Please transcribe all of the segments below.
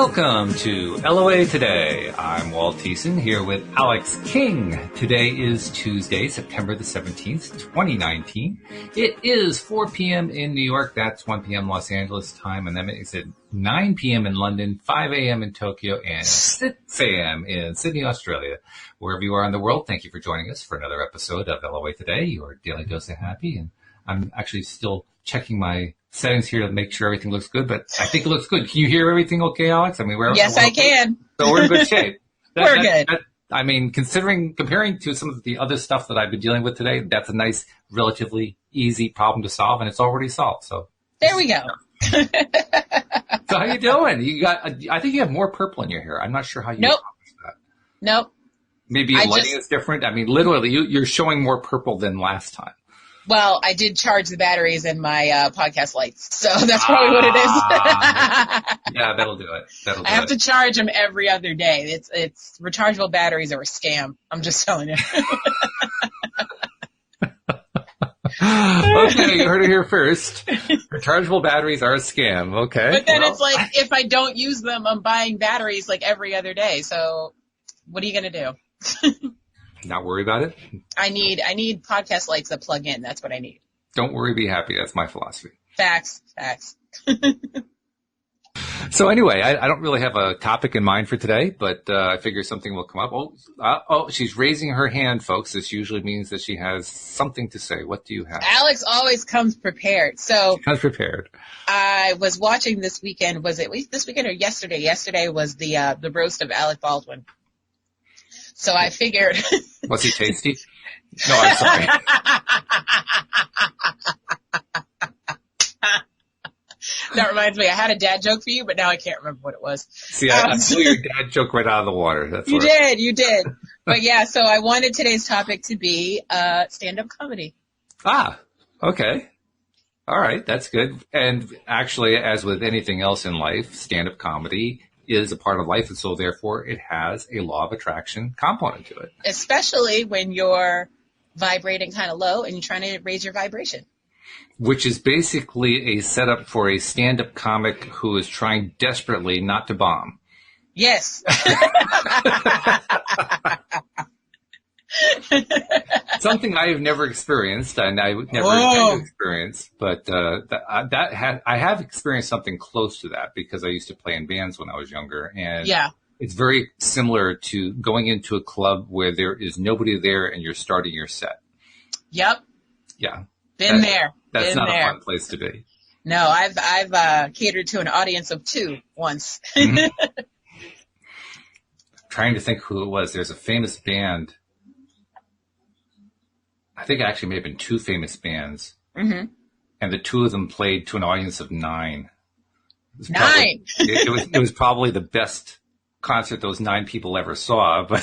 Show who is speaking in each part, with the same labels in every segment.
Speaker 1: Welcome to LOA Today. I'm Walt Thiessen here with Alex King. Today is Tuesday, September the 17th, 2019. It is 4 p.m. in New York. That's 1 p.m. Los Angeles time. And that makes it 9 p.m. in London, 5 a.m. in Tokyo, and 6 a.m. in Sydney, Australia. Wherever you are in the world, thank you for joining us for another episode of LOA Today, your daily dose of happy. And I'm actually still checking my settings here to make sure everything looks good, but I think it looks good. Can you hear everything okay, Alex? I mean,
Speaker 2: yes, I can.
Speaker 1: So we're in good shape.
Speaker 2: We're good.
Speaker 1: I mean, comparing to some of the other stuff that I've been dealing with today, that's a nice, relatively easy problem to solve, and it's already solved. So
Speaker 2: there we go.
Speaker 1: So how you doing? I think you have more purple in your hair. I'm not sure how you accomplished that.
Speaker 2: Nope.
Speaker 1: Maybe lighting is different. I mean, literally, you're showing more purple than last time.
Speaker 2: Well, I did charge the batteries in my podcast lights, so that's probably what it is.
Speaker 1: Yeah, that'll do it.
Speaker 2: I have to charge them every other day. It's rechargeable batteries are a scam. I'm just telling you.
Speaker 1: Okay, you heard it here first. Rechargeable batteries are a scam. Okay.
Speaker 2: But then it's like, if I don't use them, I'm buying batteries like every other day. So what are you going to do?
Speaker 1: Not worry about it?
Speaker 2: I need podcast lights that plug in. That's what I need.
Speaker 1: Don't worry, be happy. That's my philosophy.
Speaker 2: Facts.
Speaker 1: So anyway, I don't really have a topic in mind for today, but I figure something will come up. Oh, she's raising her hand, folks. This usually means that she has something to say. What do you have?
Speaker 2: Alex always comes prepared. So
Speaker 1: she comes prepared.
Speaker 2: I was watching this weekend. Was it this weekend or yesterday? Yesterday was the roast of Alec Baldwin. So I figured.
Speaker 1: Was he tasty? No, I'm sorry.
Speaker 2: That reminds me, I had a dad joke for you, but now I can't remember what it was.
Speaker 1: See, I blew your dad joke right out of the water. That's
Speaker 2: you did. But yeah, so I wanted today's topic to be stand-up comedy.
Speaker 1: Ah, okay. All right, that's good. And actually, as with anything else in life, stand-up comedy is a part of life, and so therefore it has a law of attraction component to it.
Speaker 2: Especially when you're vibrating kind of low and you're trying to raise your vibration.
Speaker 1: Which is basically a setup for a stand-up comic who is trying desperately not to bomb.
Speaker 2: Yes.
Speaker 1: Something I have never experienced, and I would never intend to experience, but I have experienced something close to that because I used to play in bands when I was younger, and it's very similar to going into a club where there is nobody there and you're starting your set.
Speaker 2: Yep.
Speaker 1: Yeah.
Speaker 2: Been there.
Speaker 1: That's not a fun place to be.
Speaker 2: No, I've catered to an audience of 2 once.
Speaker 1: Mm-hmm. Trying to think who it was. There's a famous band. I think it actually may have been 2 famous bands. Mm-hmm. And the 2 of them played to an audience of 9. It was probably the best concert those 9 people ever saw. But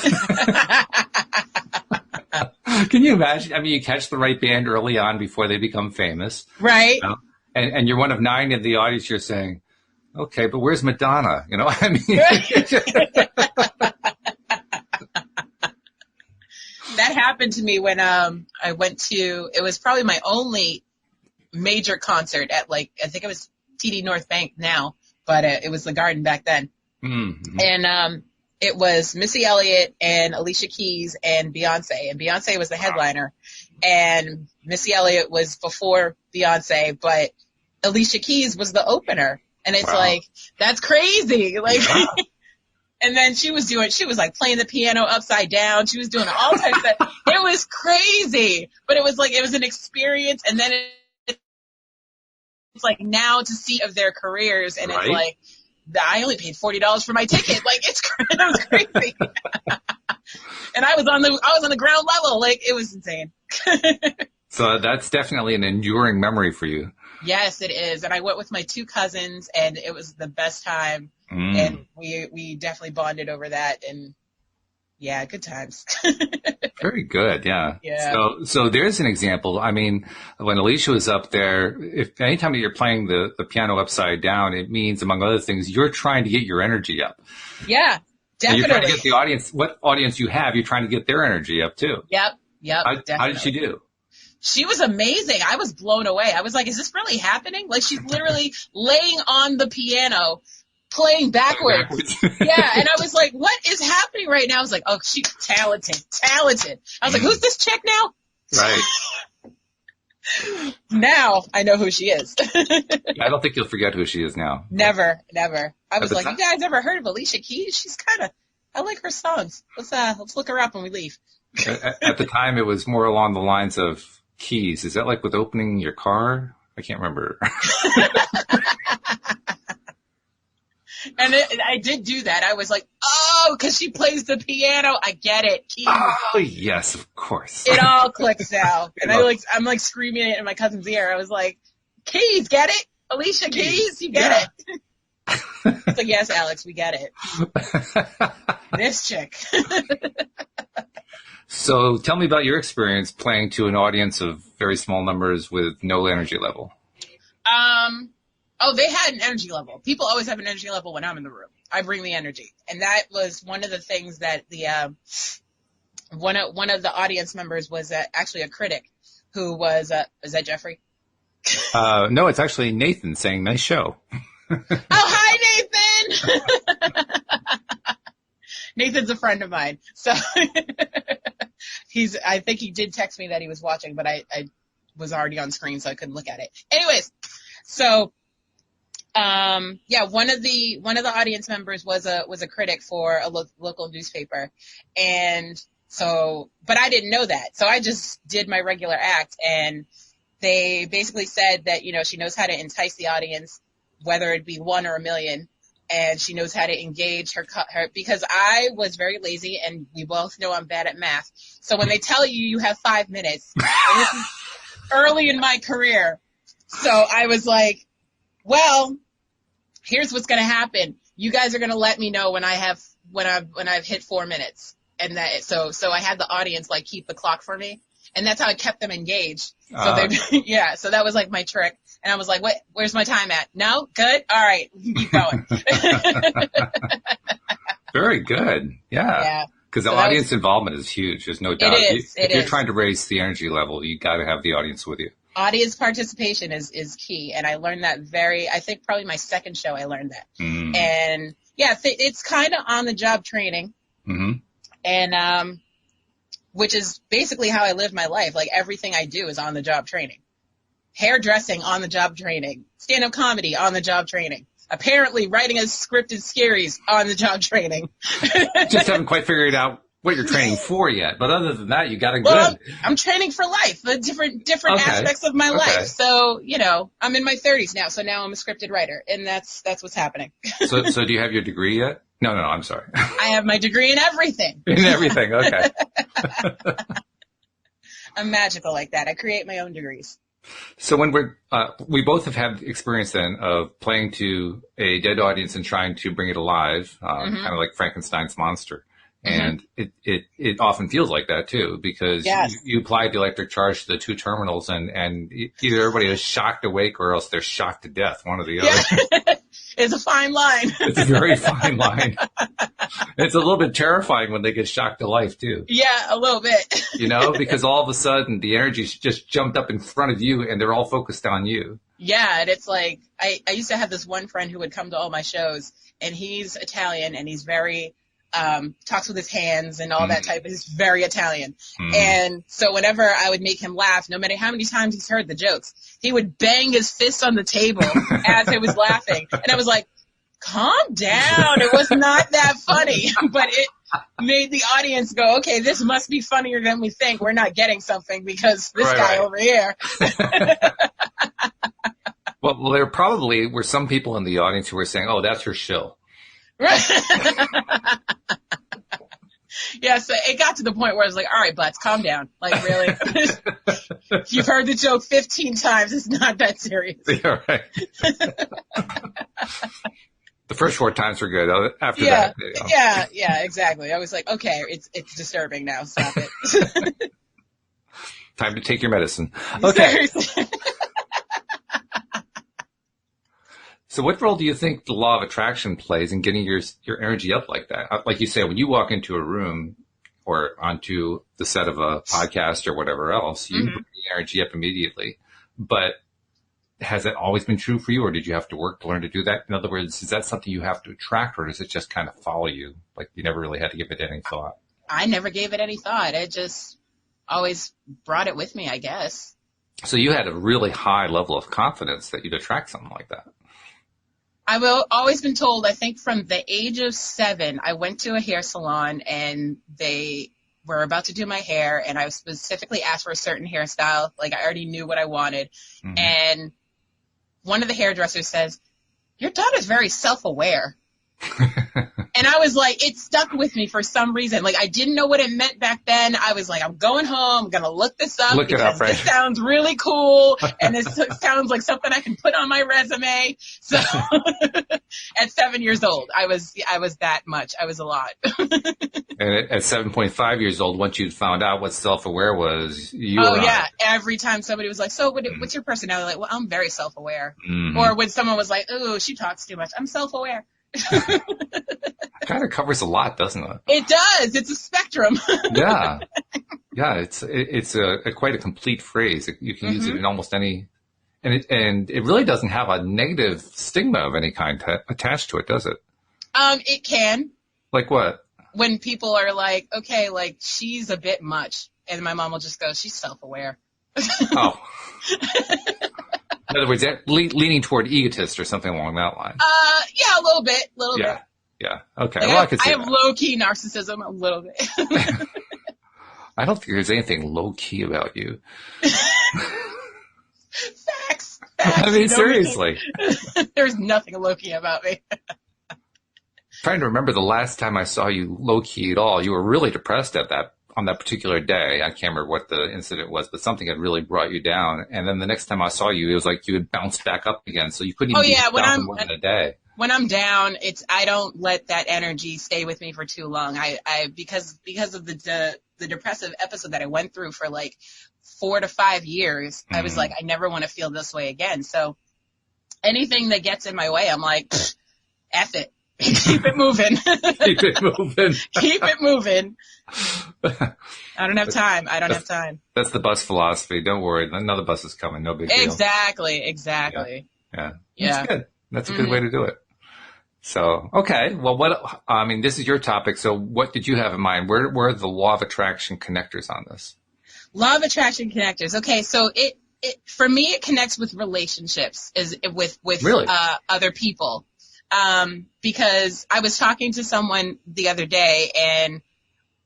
Speaker 1: can you imagine? I mean, you catch the right band early on before they become famous.
Speaker 2: Right.
Speaker 1: You know? And you're one of 9 in the audience. You're saying, okay, but where's Madonna? You know, I mean.
Speaker 2: That happened to me when I went to, it was probably my only major concert at I think it was TD North Bank now, but it was the Garden back then. Mm-hmm. And it was Missy Elliott and Alicia Keys and Beyonce. And Beyonce was the headliner. And Missy Elliott was before Beyonce, but Alicia Keys was the opener. And it's like, that's crazy. Like, and then she was like playing the piano upside down. She was doing all types of stuff. It was crazy, but it was an experience. And then it's like now to see of their careers. And it's like, I only paid $40 for my ticket. Like it was crazy. And I was on the ground level. Like it was insane.
Speaker 1: So that's definitely an enduring memory for you.
Speaker 2: Yes, it is. And I went with my 2 cousins and it was the best time. And we definitely bonded over that, and yeah, good times.
Speaker 1: Very good, yeah. So there's an example. I mean, when Alicia was up there, if anytime you're playing the piano upside down, it means, among other things, you're trying to get your energy up.
Speaker 2: Yeah, definitely.
Speaker 1: And you're trying to get the audience, what audience you have, you're trying to get their energy up too.
Speaker 2: Yep.
Speaker 1: How did she do?
Speaker 2: She was amazing. I was blown away. I was like, is this really happening? Like she's literally laying on the piano playing backwards. Yeah, and I was like, what is happening right now? I was like, oh, she's talented. I was like, who's this chick now?
Speaker 1: Right.
Speaker 2: Now I know who she is.
Speaker 1: I don't think you'll forget who she is now.
Speaker 2: Never. I was like, you guys ever heard of Alicia Keys? She's I like her songs. Let's look her up when we leave.
Speaker 1: At the time, it was more along the lines of keys. Is that like with opening your car? I can't remember.
Speaker 2: And I did do that. I was like, oh, because she plays the piano. I get it. Keys.
Speaker 1: Oh, yes, of course.
Speaker 2: It all clicks now. And I'm like screaming it in my cousin's ear. I was like, Keys, get it? Alicia Keys, you get it? It's like, yes, Alex, we get it. This chick.
Speaker 1: So tell me about your experience playing to an audience of very small numbers with no energy level.
Speaker 2: Oh, they had an energy level. People always have an energy level when I'm in the room. I bring the energy. And that was one of the things that one of the audience members was actually a critic who was, is that Jeffrey?
Speaker 1: No, it's actually Nathan saying nice show.
Speaker 2: Oh, hi, Nathan. Nathan's a friend of mine. So I think he did text me that he was watching, but I was already on screen, so I couldn't look at it. Anyways, so one of the audience members was a critic for a local newspaper. And so, but I didn't know that. So I just did my regular act, and they basically said that, she knows how to entice the audience, whether it be one or a million, and she knows how to engage her, because I was very lazy, and we both know I'm bad at math. So when they tell you have 5 minutes, and this is early in my career, so I was like, well, here's what's going to happen. You guys are going to let me know when I've hit 4 minutes. And that, so I had the audience like keep the clock for me. And that's how I kept them engaged. So so that was like my trick. And I was like, where's my time at? No? Good? All right. Keep going.
Speaker 1: Very good. Yeah. Because the audience involvement is huge. There's no doubt. If you're trying to raise the energy level, you got to have the audience with you.
Speaker 2: Audience participation is key. And I learned that I think probably my second show I learned that. Mm. And it's kind of on the job training. Mm-hmm. And, which is basically how I live my life. Like everything I do is on the job training. Hairdressing, on the job training. Stand-up comedy, on the job training. Apparently writing a scripted series, on the job training.
Speaker 1: Just haven't quite figured out what you're training for yet. But other than that, you got it good.
Speaker 2: I'm training for life, the different aspects of my life. So, I'm in my 30s now. So now I'm a scripted writer, and that's what's happening.
Speaker 1: So do you have your degree yet? No, I'm sorry.
Speaker 2: I have my degree in everything.
Speaker 1: In everything, okay.
Speaker 2: I'm magical like that. I create my own degrees.
Speaker 1: So when we both have had experience then of playing to a dead audience and trying to bring it alive, kind of like Frankenstein's monster. And it often feels like that too, because you apply the electric charge to the two terminals, and either everybody is shocked awake or else they're shocked to death, one or the other.
Speaker 2: It's a fine line.
Speaker 1: It's a very fine line. It's a little bit terrifying when they get shocked to life too.
Speaker 2: Yeah, a little bit.
Speaker 1: Because all of a sudden the energy just jumped up in front of you and they're all focused on you.
Speaker 2: Yeah, and it's like, I used to have this one friend who would come to all my shows, and he's Italian, and he's very, talks with his hands and all that type. He's very Italian. And so whenever I would make him laugh, no matter how many times he's heard the jokes, he would bang his fist on the table as he was laughing. And I was like, calm down. It was not that funny, but it made the audience go, okay, this must be funnier than we think. We're not getting something because this guy over here.
Speaker 1: Well, there probably were some people in the audience who were saying, oh, that's her shill.
Speaker 2: Right. Yeah, so it got to the point where I was like, all right, butts, calm down. Like, really? You've heard the joke 15 times. It's not that serious.
Speaker 1: Yeah, right. The first 4 times were good. After that.
Speaker 2: Yeah, exactly. I was like, okay, it's disturbing now. Stop it.
Speaker 1: Time to take your medicine. Okay. So what role do you think the law of attraction plays in getting your energy up like that? Like you say, when you walk into a room or onto the set of a podcast or whatever else, you bring the energy up immediately. But has it always been true for you, or did you have to work to learn to do that? In other words, is that something you have to attract, or does it just kind of follow you? Like you never really had to give it any thought?
Speaker 2: I never gave it any thought. It just always brought it with me, I guess.
Speaker 1: So you had a really high level of confidence that you'd attract something like that.
Speaker 2: I've always been told, I think from the age of 7, I went to a hair salon and they were about to do my hair, and I specifically asked for a certain hairstyle. Like I already knew what I wanted. Mm-hmm. And one of the hairdressers says, "Your daughter's very self-aware." And I was like, it stuck with me for some reason. Like I didn't know what it meant back then. I was like, I'm going home. I'm going to look this up because this sounds really cool. And this sounds like something I can put on my resume. So at 7 years old, I was that much. I was a lot.
Speaker 1: And at 7.5 years old, once you'd found out what self-aware was,
Speaker 2: every time somebody was like, so what's your personality? Like, well, I'm very self-aware. Mm-hmm. Or when someone was like, oh, she talks too much, I'm self-aware.
Speaker 1: Kind of covers a lot, doesn't it?
Speaker 2: It does. It's a spectrum.
Speaker 1: Yeah. It's a quite a complete phrase. You can use it in almost any, and it really doesn't have a negative stigma of any kind attached to it, does it?
Speaker 2: It can.
Speaker 1: Like what?
Speaker 2: When people are like, okay, like she's a bit much, and my mom will just go, she's self-aware.
Speaker 1: Oh. In other words, leaning toward egotist or something along that line.
Speaker 2: Yeah, a little bit.
Speaker 1: Yeah. Okay.
Speaker 2: Like
Speaker 1: well, I could see
Speaker 2: I have low-key narcissism a little bit.
Speaker 1: I don't think there's anything low-key about you.
Speaker 2: Facts.
Speaker 1: I mean, seriously.
Speaker 2: There's nothing low-key about me.
Speaker 1: Trying to remember the last time I saw you low-key at all. You were really depressed on that particular day. I can't remember what the incident was, but something had really brought you down. And then the next time I saw you, it was like you had bounced back up again. So you couldn't even be down for more than a day.
Speaker 2: When I'm down, I don't let that energy stay with me for too long. Because of the depressive episode that I went through for like 4 to 5 years, I was like, I never want to feel this way again. So anything that gets in my way, I'm like, F it. Keep it moving.
Speaker 1: Keep it moving.
Speaker 2: Keep it moving. I don't have time.
Speaker 1: That's the bus philosophy. Don't worry. Another bus is coming. No big deal.
Speaker 2: Exactly.
Speaker 1: Yeah. That's good. That's a good way to do it. So, okay. Well, this is your topic. So what did you have in mind? Where are the law of attraction connectors on this?
Speaker 2: Law of attraction connectors. Okay. So it for me, it connects with relationships with
Speaker 1: really?
Speaker 2: Other people. Because I was talking to someone the other day and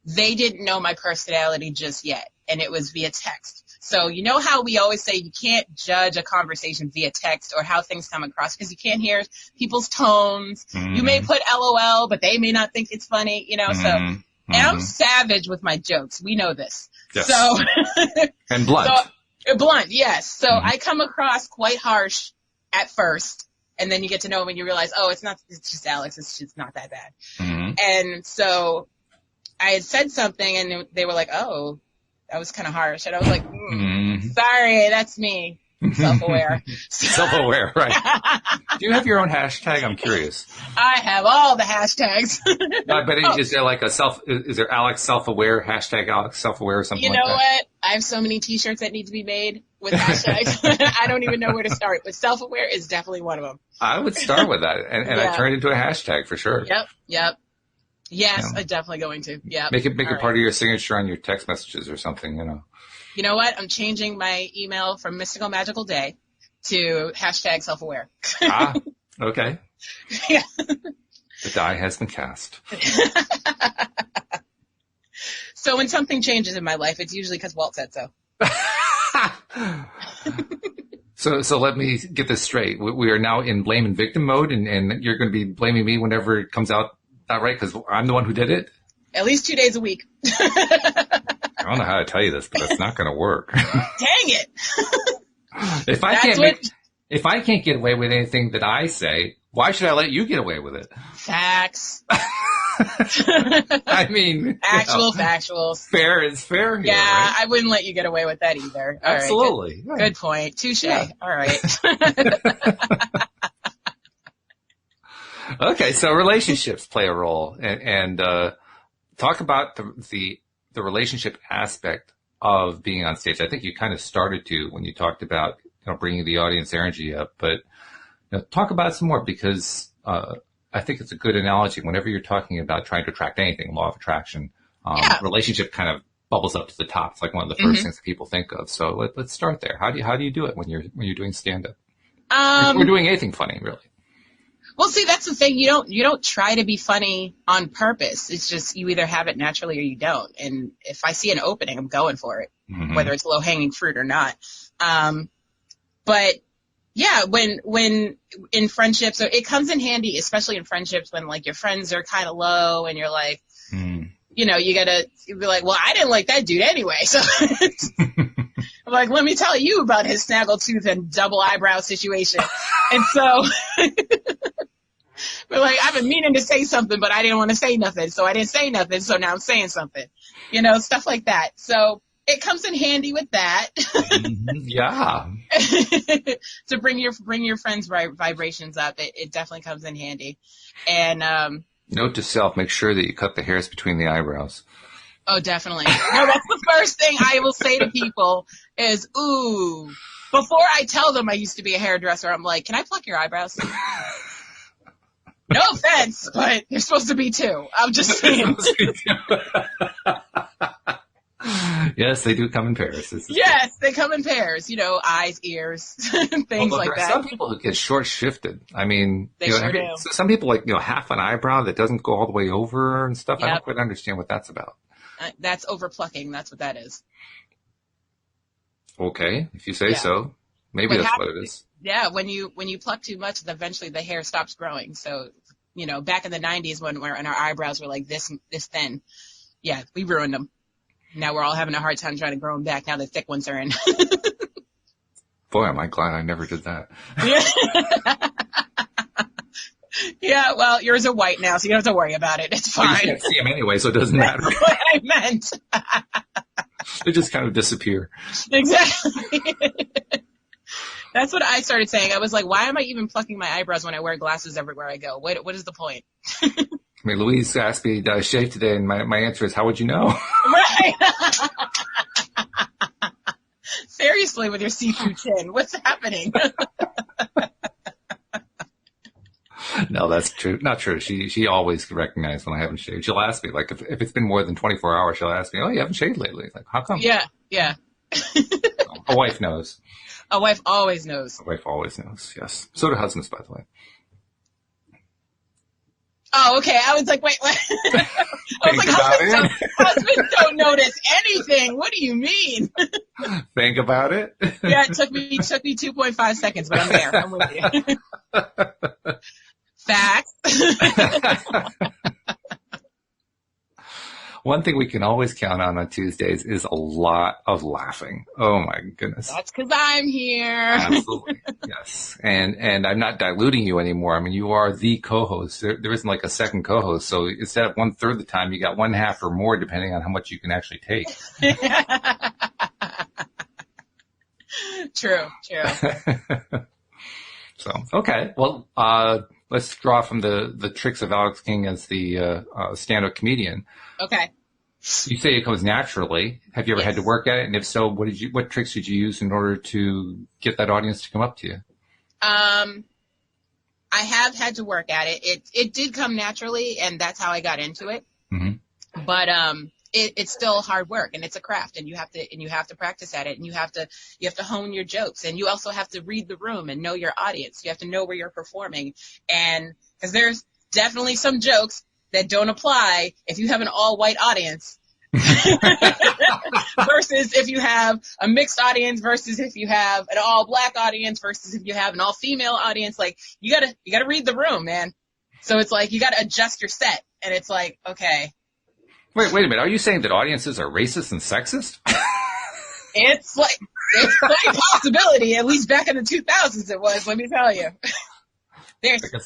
Speaker 2: they didn't know my personality just yet. And it was via text. So you know how we always say you can't judge a conversation via text or how things come across because you can't hear people's tones. Mm-hmm. You may put LOL, but they may not think it's funny, so, and I'm savage with my jokes. We know this.
Speaker 1: Yes.
Speaker 2: So,
Speaker 1: and blunt.
Speaker 2: Blunt. Yes. So I come across quite harsh at first. And then you get to know when you realize, oh, it's just Alex. It's just not that bad. Mm-hmm. And so I had said something and they were like, oh, that was kind of harsh. And I was like, sorry, that's me. Self-aware.
Speaker 1: Self-aware, right. Do you have your own hashtag? I'm curious.
Speaker 2: I have all the hashtags.
Speaker 1: But is there like is there Alex Self-Aware, hashtag Alex Self-Aware or something like that?
Speaker 2: You know what? I have so many t-shirts that need to be made with hashtags. I don't even know where to start, but self-aware is definitely one of them.
Speaker 1: I would start with that and I turn it into a hashtag for sure.
Speaker 2: Yep. Yes, I'm definitely going to. Yeah.
Speaker 1: Make it part of your signature on your text messages or something,
Speaker 2: You know what? I'm changing my email from Mystical Magical Day to hashtag self-aware.
Speaker 1: Okay.
Speaker 2: Yeah.
Speaker 1: The die has been cast.
Speaker 2: So when something changes in my life, it's usually because Walt said so.
Speaker 1: So let me get this straight. We are now in blame and victim mode, and you're going to be blaming me whenever it comes out not right because I'm the one who did it?
Speaker 2: At least 2 days a week.
Speaker 1: I don't know how to tell you this, but it's not going to work.
Speaker 2: Dang it!
Speaker 1: If I can't get away with anything that I say, why should I let you get away with it?
Speaker 2: Facts.
Speaker 1: I mean,
Speaker 2: factuals.
Speaker 1: Fair is fair here,
Speaker 2: yeah,
Speaker 1: right?
Speaker 2: I wouldn't let you get away with that either. All
Speaker 1: absolutely.
Speaker 2: Right, good point. Touche.
Speaker 1: Yeah.
Speaker 2: All right.
Speaker 1: Okay, so relationships play a role, and talk about the relationship aspect of being on stage. I think you kind of started to when you talked about bringing the audience energy up. But talk about it some more, because I think it's a good analogy. Whenever you're talking about trying to attract anything, law of attraction, relationship kind of bubbles up to the top. It's like one of the first things that people think of. So let's start there. How do you do it when you're doing stand-up? We're doing anything funny, really.
Speaker 2: Well, see, that's the thing. You don't try to be funny on purpose. It's just you either have it naturally or you don't. And if I see an opening, I'm going for it, whether it's low-hanging fruit or not. But yeah, when in friendships, so it comes in handy, especially in friendships when like your friends are kind of low and you're like, you be like, well, I didn't like that dude anyway. So I'm like, let me tell you about his snaggletooth and double eyebrow situation. And so we're like, I've been meaning to say something, but I didn't want to say nothing. So I didn't say nothing. So now I'm saying something, stuff like that. So it comes in handy with that.
Speaker 1: Yeah.
Speaker 2: To bring your friends' vibrations up. It definitely comes in handy. And,
Speaker 1: note to self, make sure that you cut the hairs between the eyebrows.
Speaker 2: Oh, definitely. No, that's the first thing I will say to people is, ooh, before I tell them I used to be a hairdresser, I'm like, can I pluck your eyebrows? No offense, but you're supposed to be two. I'm just saying.
Speaker 1: Yes, they do come in pairs.
Speaker 2: Yes, they come in pairs, eyes, ears, things like that.
Speaker 1: Some people who get short shifted. I mean,
Speaker 2: they sure do.
Speaker 1: Some people like, half an eyebrow that doesn't go all the way over and stuff. Yep. I don't quite understand what that's about.
Speaker 2: That's over plucking. That's what that is.
Speaker 1: Okay, if you say so. Maybe that's what it is.
Speaker 2: Yeah, when you pluck too much, eventually the hair stops growing. So, back in the 90s when our eyebrows were like this thin, yeah, we ruined them. Now we're all having a hard time trying to grow them back now the thick ones are in.
Speaker 1: Boy, am I glad I never did that.
Speaker 2: Yeah. Yeah, well, yours are white now, so you don't have to worry about it. It's fine.
Speaker 1: Well, you can't see them anyway, so it doesn't matter.
Speaker 2: That's what I meant.
Speaker 1: They just kind of disappear.
Speaker 2: Exactly. That's what I started saying. I was like, why am I even plucking my eyebrows when I wear glasses everywhere I go? What is the point?
Speaker 1: I mean, Louise asked me, did I shave today? And my answer is, how would you know?
Speaker 2: Right. Seriously, with your see-through chin, what's happening?
Speaker 1: No, that's true. Not true. She always recognizes when I haven't shaved. She'll ask me, like, if it's been more than 24 hours, she'll ask me, oh, you haven't shaved lately. Like, how come?
Speaker 2: Yeah.
Speaker 1: A wife knows.
Speaker 2: A wife always knows.
Speaker 1: A wife always knows, yes. So do husbands, by the way.
Speaker 2: Oh, okay. I was like, wait. I was like, husbands don't notice anything. What do you mean?
Speaker 1: Think about it.
Speaker 2: Yeah, it took me 2.5 seconds, but I'm there. I'm with you. Facts.
Speaker 1: One thing we can always count on Tuesdays is a lot of laughing. Oh my goodness.
Speaker 2: That's because I'm here.
Speaker 1: Absolutely. Yes. And I'm not diluting you anymore. I mean, you are the co-host. There isn't like a second co-host. So instead of 1/3 the time, you got 1/2 or more, depending on how much you can actually take.
Speaker 2: True.
Speaker 1: So, okay. Well, let's draw from the tricks of Alex King as the stand-up comedian.
Speaker 2: Okay.
Speaker 1: You say it comes naturally. Have you ever had to work at it? And if so, what tricks did you use in order to get that audience to come up to you?
Speaker 2: I have had to work at it. It did come naturally, and that's how I got into it. Mm-hmm. But it's still hard work, and it's a craft, and you have to practice at it, and you have to hone your jokes, and you also have to read the room and know your audience. You have to know where you're performing, and because there's definitely some jokes that don't apply if you have an all-white audience versus if you have a mixed audience versus if you have an all-black audience versus if you have an all-female audience. Like, you gotta read the room, man. So it's like, you gotta adjust your set, and it's like, okay.
Speaker 1: Wait a minute. Are you saying that audiences are racist and sexist?
Speaker 2: It's a possibility. At least back in the 2000s it was, let me tell you.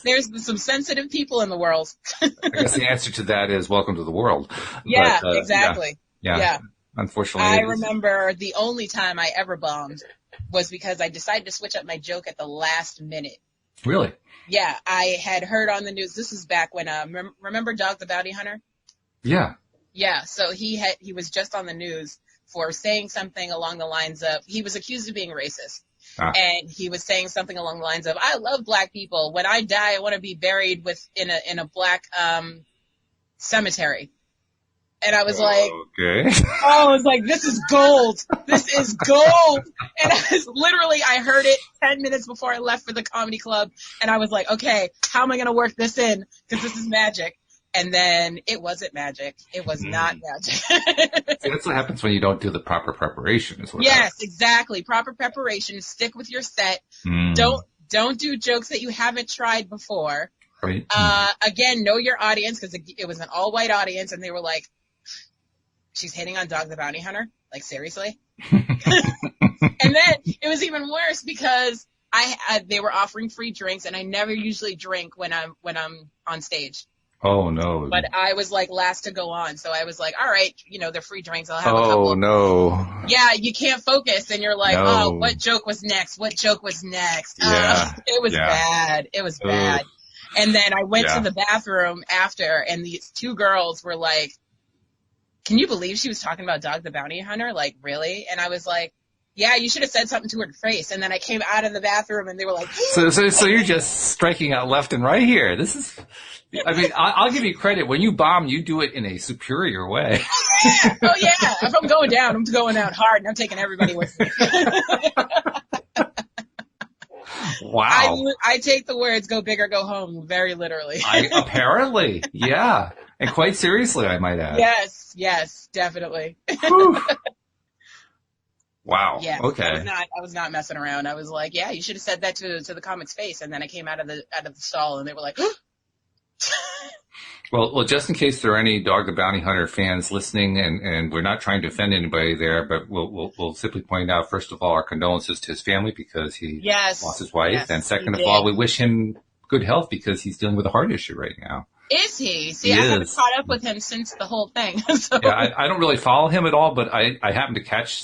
Speaker 2: There's some sensitive people in the world.
Speaker 1: I guess the answer to that is welcome to the world.
Speaker 2: Yeah, but, exactly.
Speaker 1: Yeah. Unfortunately.
Speaker 2: I remember the only time I ever bombed was because I decided to switch up my joke at the last minute.
Speaker 1: Really?
Speaker 2: Yeah. I had heard on the news, this is back when, remember Dog the Bounty Hunter?
Speaker 1: Yeah.
Speaker 2: Yeah. So he was just on the news for saying something along the lines of, he was accused of being racist. And he was saying something along the lines of, I love black people. When I die, I want to be buried in a black cemetery. And I was like,
Speaker 1: okay.
Speaker 2: I was like, this is gold. This is gold. And I heard it 10 minutes before I left for the comedy club. And I was like, okay, how am I going to work this in? Because this is magic. And then it wasn't magic. It was not magic.
Speaker 1: See, that's what happens when you don't do the proper preparation.
Speaker 2: Yes, exactly. Proper preparation. Stick with your set. Don't do jokes that you haven't tried before.
Speaker 1: Right.
Speaker 2: Again, know your audience, because it was an all-white audience, and they were like, she's hitting on Dog the Bounty Hunter? Like, seriously? And then it was even worse because they were offering free drinks, and I never usually drink when I'm on stage.
Speaker 1: Oh, no.
Speaker 2: But I was like last to go on. So I was like, all right, they're free drinks. I'll have a couple.
Speaker 1: Oh, no.
Speaker 2: Yeah, you can't focus. And you're like, oh, what joke was next? What joke was next?
Speaker 1: Yeah.
Speaker 2: It was bad. It was bad. And then I went to the bathroom after, and these two girls were like, can you believe she was talking about Dog the Bounty Hunter? Like, really? And I was like, yeah, you should have said something to her face. And then I came out of the bathroom, and they were like, hey.
Speaker 1: So you're just striking out left and right here. This is, I mean, I'll give you credit. When you bomb, you do it in a superior way.
Speaker 2: Oh yeah. If I'm going down, I'm going out hard, and I'm taking everybody with me.
Speaker 1: Wow.
Speaker 2: I take the words "go big or go home" very literally.
Speaker 1: Apparently, yeah, and quite seriously, I might add.
Speaker 2: Yes, definitely.
Speaker 1: Wow.
Speaker 2: Yeah.
Speaker 1: Okay.
Speaker 2: I was not messing around. I was like, yeah, you should have said that to the comic's face. And then I came out of the stall, and they were like,
Speaker 1: Well, just in case there are any Dog the Bounty Hunter fans listening, and we're not trying to offend anybody there, but we'll simply point out, first of all, our condolences to his family because he lost his wife, and second of all, we wish him good health because he's dealing with a heart issue right now.
Speaker 2: Is he? See, I haven't caught up with him since the whole thing. So.
Speaker 1: Yeah, I don't really follow him at all, but I happened to catch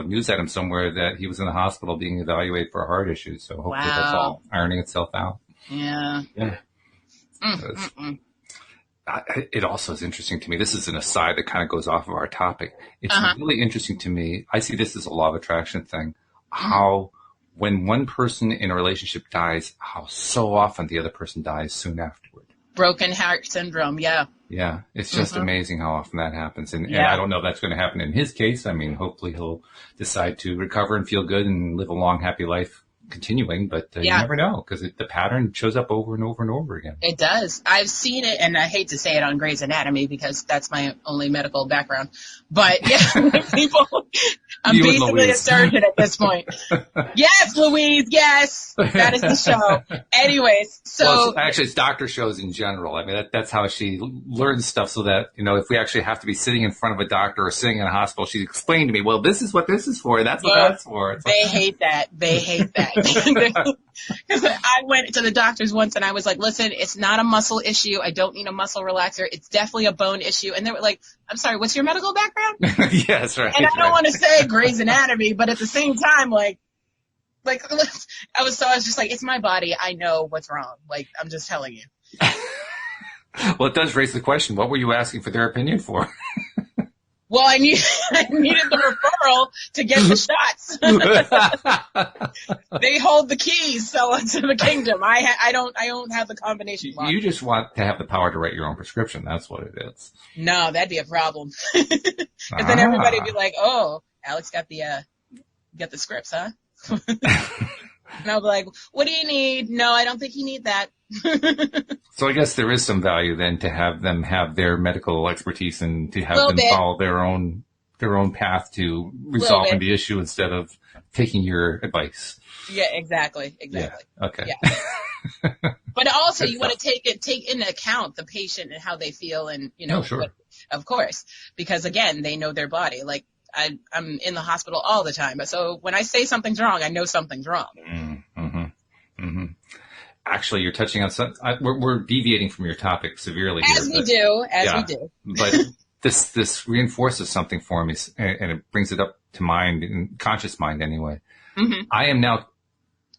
Speaker 1: news at him somewhere that he was in the hospital being evaluated for a heart issue. So hopefully that's all ironing itself out.
Speaker 2: Yeah.
Speaker 1: It also is interesting to me. This is an aside that kind of goes off of our topic. It's really interesting to me. I see this as a law of attraction thing. How when one person in a relationship dies, how so often the other person dies soon afterward.
Speaker 2: Broken heart syndrome, yeah.
Speaker 1: Yeah, it's just amazing how often that happens. And I don't know if that's going to happen in his case. I mean, hopefully he'll decide to recover and feel good and live a long, happy life continuing. But you never know because the pattern shows up over and over and over again.
Speaker 2: It does. I've seen it, and I hate to say it on Grey's Anatomy because that's my only medical background. But, people... I'm basically a surgeon at this point. Yes, Louise, yes. That is the show. Anyways, so...
Speaker 1: Well, it's doctor shows in general. I mean, that's how she learns stuff so that, if we actually have to be sitting in front of a doctor or sitting in a hospital, she explained to me, well, this is what this is for. That's what that's for.
Speaker 2: They hate that. They hate that. Because I went to the doctors once and I was like, listen, it's not a muscle issue. I don't need a muscle relaxer. It's definitely a bone issue. And they were like, I'm sorry, what's your medical background?
Speaker 1: Yes, right.
Speaker 2: And I don't want to say Grey's Anatomy, but at the same time, I was just like, it's my body. I know what's wrong. Like, I'm just telling you.
Speaker 1: Well, it does raise the question. What were you asking for their opinion for?
Speaker 2: Well, I needed the referral to get the shots. They hold the keys, to the kingdom. I don't have the combination lock.
Speaker 1: You just want to have the power to write your own prescription. That's what it is.
Speaker 2: No, that'd be a problem. Because then everybody would be like, "Oh, Alex got the scripts, huh?" And I'll be like, "What do you need?" No, I don't think you need that.
Speaker 1: So I guess there is some value then to have them have their medical expertise and to have them follow their own path to resolving the issue instead of taking your advice.
Speaker 2: Yeah, exactly.
Speaker 1: Yeah. Okay.
Speaker 2: Yeah. But also you want to take into account the patient and how they feel and,
Speaker 1: sure.
Speaker 2: Of course, because again, they know their body. Like I'm in the hospital all the time. So when I say something's wrong, I know something's wrong.
Speaker 1: Actually, you're touching on something. We're deviating from your topic severely
Speaker 2: as
Speaker 1: here.
Speaker 2: We do.
Speaker 1: But this reinforces something for me, and it brings it up to mind, in conscious mind anyway. Mm-hmm. I am now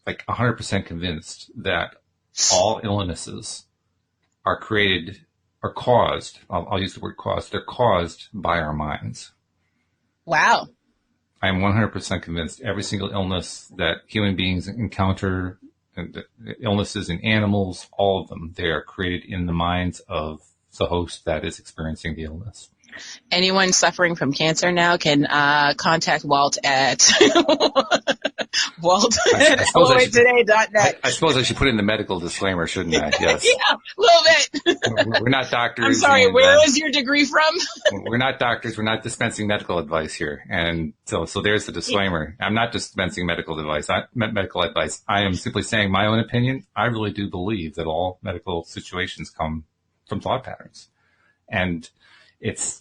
Speaker 1: 100% convinced that all illnesses are caused. I'll use the word caused. They're caused by our minds.
Speaker 2: Wow.
Speaker 1: I'm 100% convinced every single illness that human beings encounter, and the illnesses in animals, all of them, they are created in the minds of the host that is experiencing the illness.
Speaker 2: Anyone suffering from cancer now can contact Walt at Walt at LOAtoday.net.
Speaker 1: I suppose I should put in the medical disclaimer, shouldn't I? Yes.
Speaker 2: Yeah, a little bit.
Speaker 1: We're not doctors.
Speaker 2: I'm sorry, where is your degree from?
Speaker 1: We're not doctors. We're not dispensing medical advice here. And so there's the disclaimer. I'm not dispensing medical advice. I am simply saying my own opinion. I really do believe that all medical situations come from thought patterns. And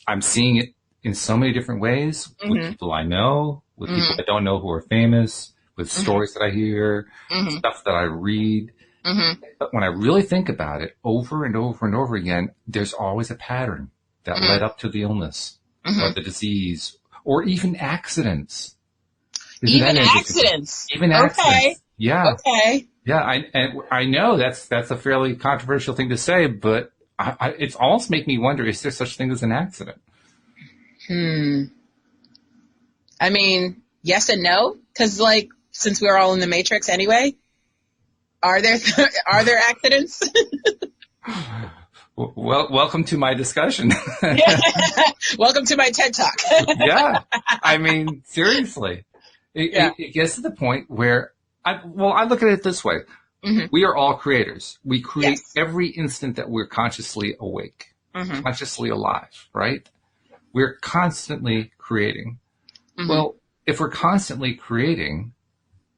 Speaker 1: I'm seeing it in so many different ways with people I know, with people I don't know who are famous, with stories that I hear, stuff that I read. But when I really think about it over and over and over again, there's always a pattern that led up to the illness or the disease or even accidents.
Speaker 2: Even accidents.
Speaker 1: Even accidents.
Speaker 2: Okay.
Speaker 1: Yeah.
Speaker 2: Okay.
Speaker 1: Yeah. I know that's a fairly controversial thing to say, but it's almost making me wonder, is there such thing as an accident?
Speaker 2: I mean, yes and no, because since we're all in the Matrix anyway, are there accidents?
Speaker 1: Well, welcome to my discussion.
Speaker 2: Welcome to my TED Talk.
Speaker 1: Yeah. I mean, seriously. It gets to the point where I look at it this way. We are all creators. We create every instant that we're consciously awake, consciously alive, right? We're constantly creating. Well, if we're constantly creating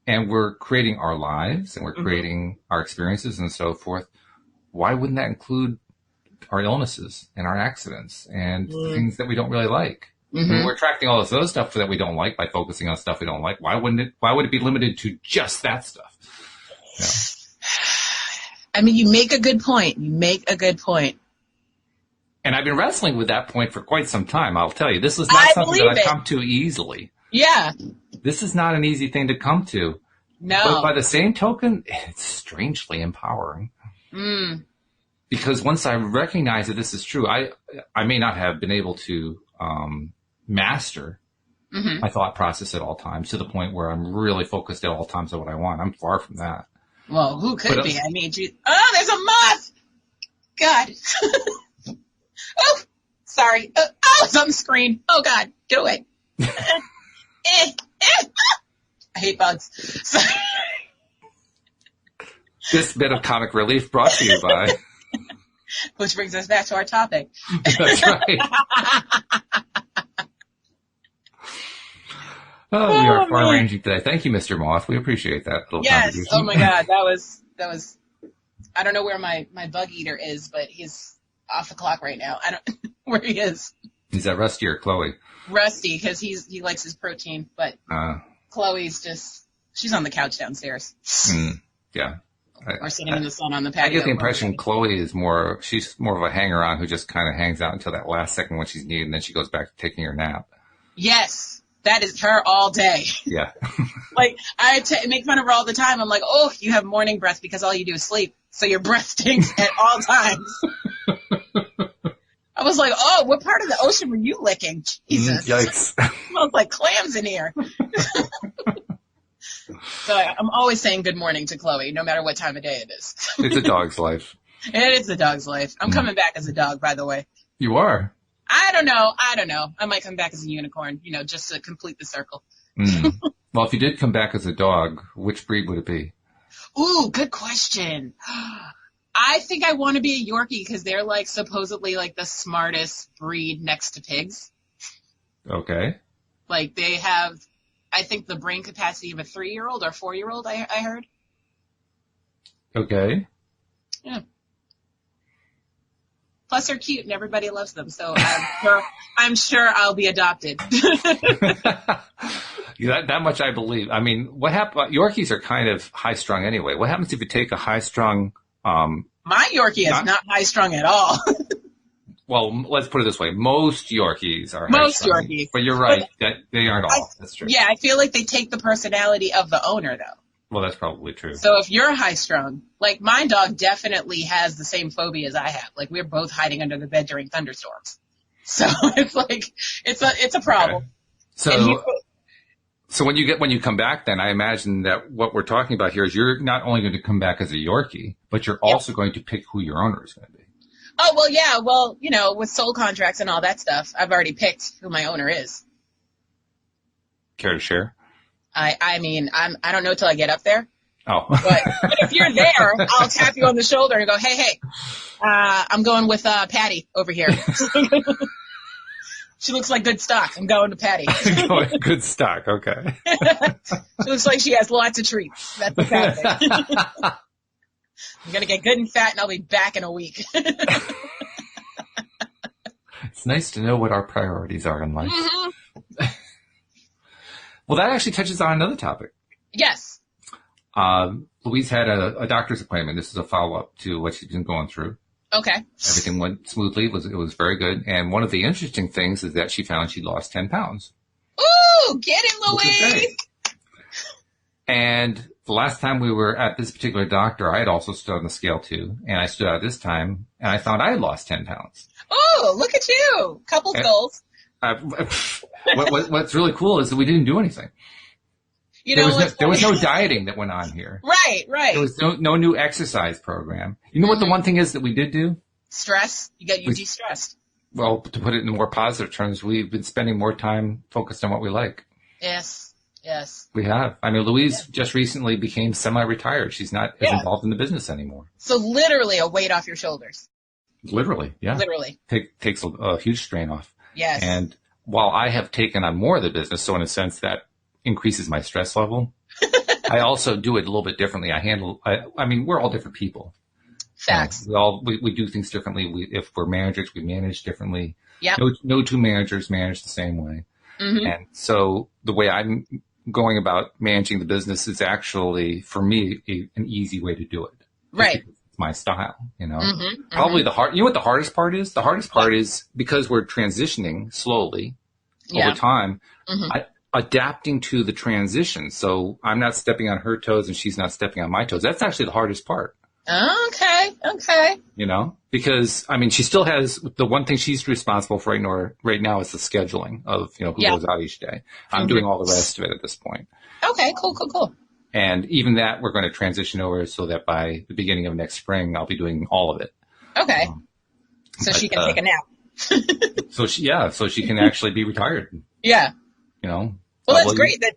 Speaker 1: and we're creating our lives and we're creating our experiences and so forth, why wouldn't that include our illnesses and our accidents and things that we don't really like? When we're attracting all this other stuff that we don't like by focusing on stuff we don't like, why would it be limited to just that stuff? Yeah.
Speaker 2: I mean, you make a good point.
Speaker 1: And I've been wrestling with that point for quite some time, I'll tell you. This is not something that I've come to easily.
Speaker 2: Yeah.
Speaker 1: This is not an easy thing to come to.
Speaker 2: No.
Speaker 1: But by the same token, it's strangely empowering. Because once I recognize that this is true, I may not have been able to master my thought process at all times to the point where I'm really focused at all times on what I want. I'm far from that.
Speaker 2: Well, who could be? I mean, oh, there's a moth! God. Oh, sorry. Oh, it's on the screen. Oh, God. Get away. I hate bugs. Sorry.
Speaker 1: This bit of comic relief brought to you by...
Speaker 2: Which brings us back to our topic.
Speaker 1: That's right. Oh, we are far ranging today. Thank you, Mr. Moth. We appreciate that little contribution.
Speaker 2: Oh my God, that was. I don't know where my bug eater is, but he's off the clock right now. I don't where he is.
Speaker 1: Is that Rusty or Chloe?
Speaker 2: Rusty, because he likes his protein, but Chloe's she's on the couch downstairs.
Speaker 1: Yeah.
Speaker 2: Or sitting in the sun on the patio.
Speaker 1: I get the impression Chloe is she's more of a hanger-on who just kind of hangs out until that last second when she's needed, and then she goes back to taking her nap.
Speaker 2: Yes. That is her all day.
Speaker 1: Yeah.
Speaker 2: I make fun of her all the time. I'm like, oh, you have morning breath because all you do is sleep. So your breath stinks at all times. I was like, oh, what part of the ocean were you licking? Jesus.
Speaker 1: Yikes.
Speaker 2: It smells like clams in here. So I'm always saying good morning to Chloe, no matter what time of day it is.
Speaker 1: It's a dog's life.
Speaker 2: It is a dog's life. I'm coming back as a dog, by the way.
Speaker 1: You are?
Speaker 2: I don't know. I might come back as a unicorn, just to complete the circle.
Speaker 1: Well, if you did come back as a dog, which breed would it be?
Speaker 2: Ooh, good question. I think I want to be a Yorkie because they're supposedly the smartest breed next to pigs.
Speaker 1: Okay.
Speaker 2: They have, I think, the brain capacity of a 3-year-old or 4-year-old, I heard.
Speaker 1: Okay.
Speaker 2: Yeah. Plus, they're cute and everybody loves them, so I'm sure I'll be adopted.
Speaker 1: That much I believe. I mean, what happens? Yorkies are kind of high-strung anyway. What happens if you take a high-strung?
Speaker 2: My Yorkie is not high-strung at all.
Speaker 1: Well, let's put it this way: most Yorkies are
Speaker 2: most
Speaker 1: high-strung,
Speaker 2: Yorkies,
Speaker 1: but you're right that they aren't all. That's true.
Speaker 2: Yeah, I feel like they take the personality of the owner, though.
Speaker 1: Well, that's probably true.
Speaker 2: So if you're high-strung, my dog definitely has the same phobia as I have. We're both hiding under the bed during thunderstorms. So it's a problem.
Speaker 1: Okay. So So when you come back, then I imagine that what we're talking about here is you're not only going to come back as a Yorkie, but you're also going to pick who your owner is going to be.
Speaker 2: Oh, well, yeah. Well, with soul contracts and all that stuff, I've already picked who my owner is.
Speaker 1: Care to share?
Speaker 2: I mean, I don't know till I get up there.
Speaker 1: Oh.
Speaker 2: But if you're there, I'll tap you on the shoulder and go, hey, I'm going with Patty over here. She looks like good stock. I'm going to Patty.
Speaker 1: Good stock, okay.
Speaker 2: She looks like she has lots of treats. That's what's happening. I'm going to get good and fat, and I'll be back in a week.
Speaker 1: It's nice to know what our priorities are in life. Mm-hmm. Well, that actually touches on another topic.
Speaker 2: Yes.
Speaker 1: Louise had a doctor's appointment. This is a follow-up to what she's been going through.
Speaker 2: Okay.
Speaker 1: Everything went smoothly. It was very good. And one of the interesting things is that she found she lost 10 pounds.
Speaker 2: Ooh, get it, Louise!
Speaker 1: And the last time we were at this particular doctor, I had also stood on the scale too. And I stood out this time, and I found I had lost 10 pounds.
Speaker 2: Oh, look at you. Couples goals.
Speaker 1: What's really cool is that we didn't do anything. There was no dieting that went on here.
Speaker 2: Right.
Speaker 1: There was no new exercise program. You know what the one thing is that we did do?
Speaker 2: Stress. You de-stressed.
Speaker 1: Well, to put it in more positive terms, we've been spending more time focused on what we like.
Speaker 2: Yes.
Speaker 1: We have. I mean, Louise just recently became semi-retired. She's not as involved in the business anymore.
Speaker 2: So literally a weight off your shoulders.
Speaker 1: Literally, yeah.
Speaker 2: Literally.
Speaker 1: Takes a huge strain off.
Speaker 2: Yes.
Speaker 1: And while I have taken on more of the business, so in a sense that increases my stress level, I also do it a little bit differently. I mean, we're all different people.
Speaker 2: Facts.
Speaker 1: We do things differently. If we're managers, we manage differently.
Speaker 2: Yeah.
Speaker 1: No two managers manage the same way.
Speaker 2: Mm-hmm.
Speaker 1: And so the way I'm going about managing the business is actually, for me, an easy way to do it.
Speaker 2: Right.
Speaker 1: It's my style,
Speaker 2: Mm-hmm.
Speaker 1: Probably you know what the hardest part is? The hardest part is because we're transitioning slowly over time, adapting to the transition. So I'm not stepping on her toes and she's not stepping on my toes. That's actually the hardest part.
Speaker 2: Okay.
Speaker 1: Because I mean, she still has the one thing she's responsible for right now is the scheduling of, who goes out each day. I'm doing all the rest of it at this point.
Speaker 2: Okay, cool.
Speaker 1: And even that we're going to transition over so that by the beginning of next spring, I'll be doing all of it.
Speaker 2: Okay. So she can take a nap.
Speaker 1: so she can actually be retired.
Speaker 2: Yeah.
Speaker 1: Well,
Speaker 2: that's great that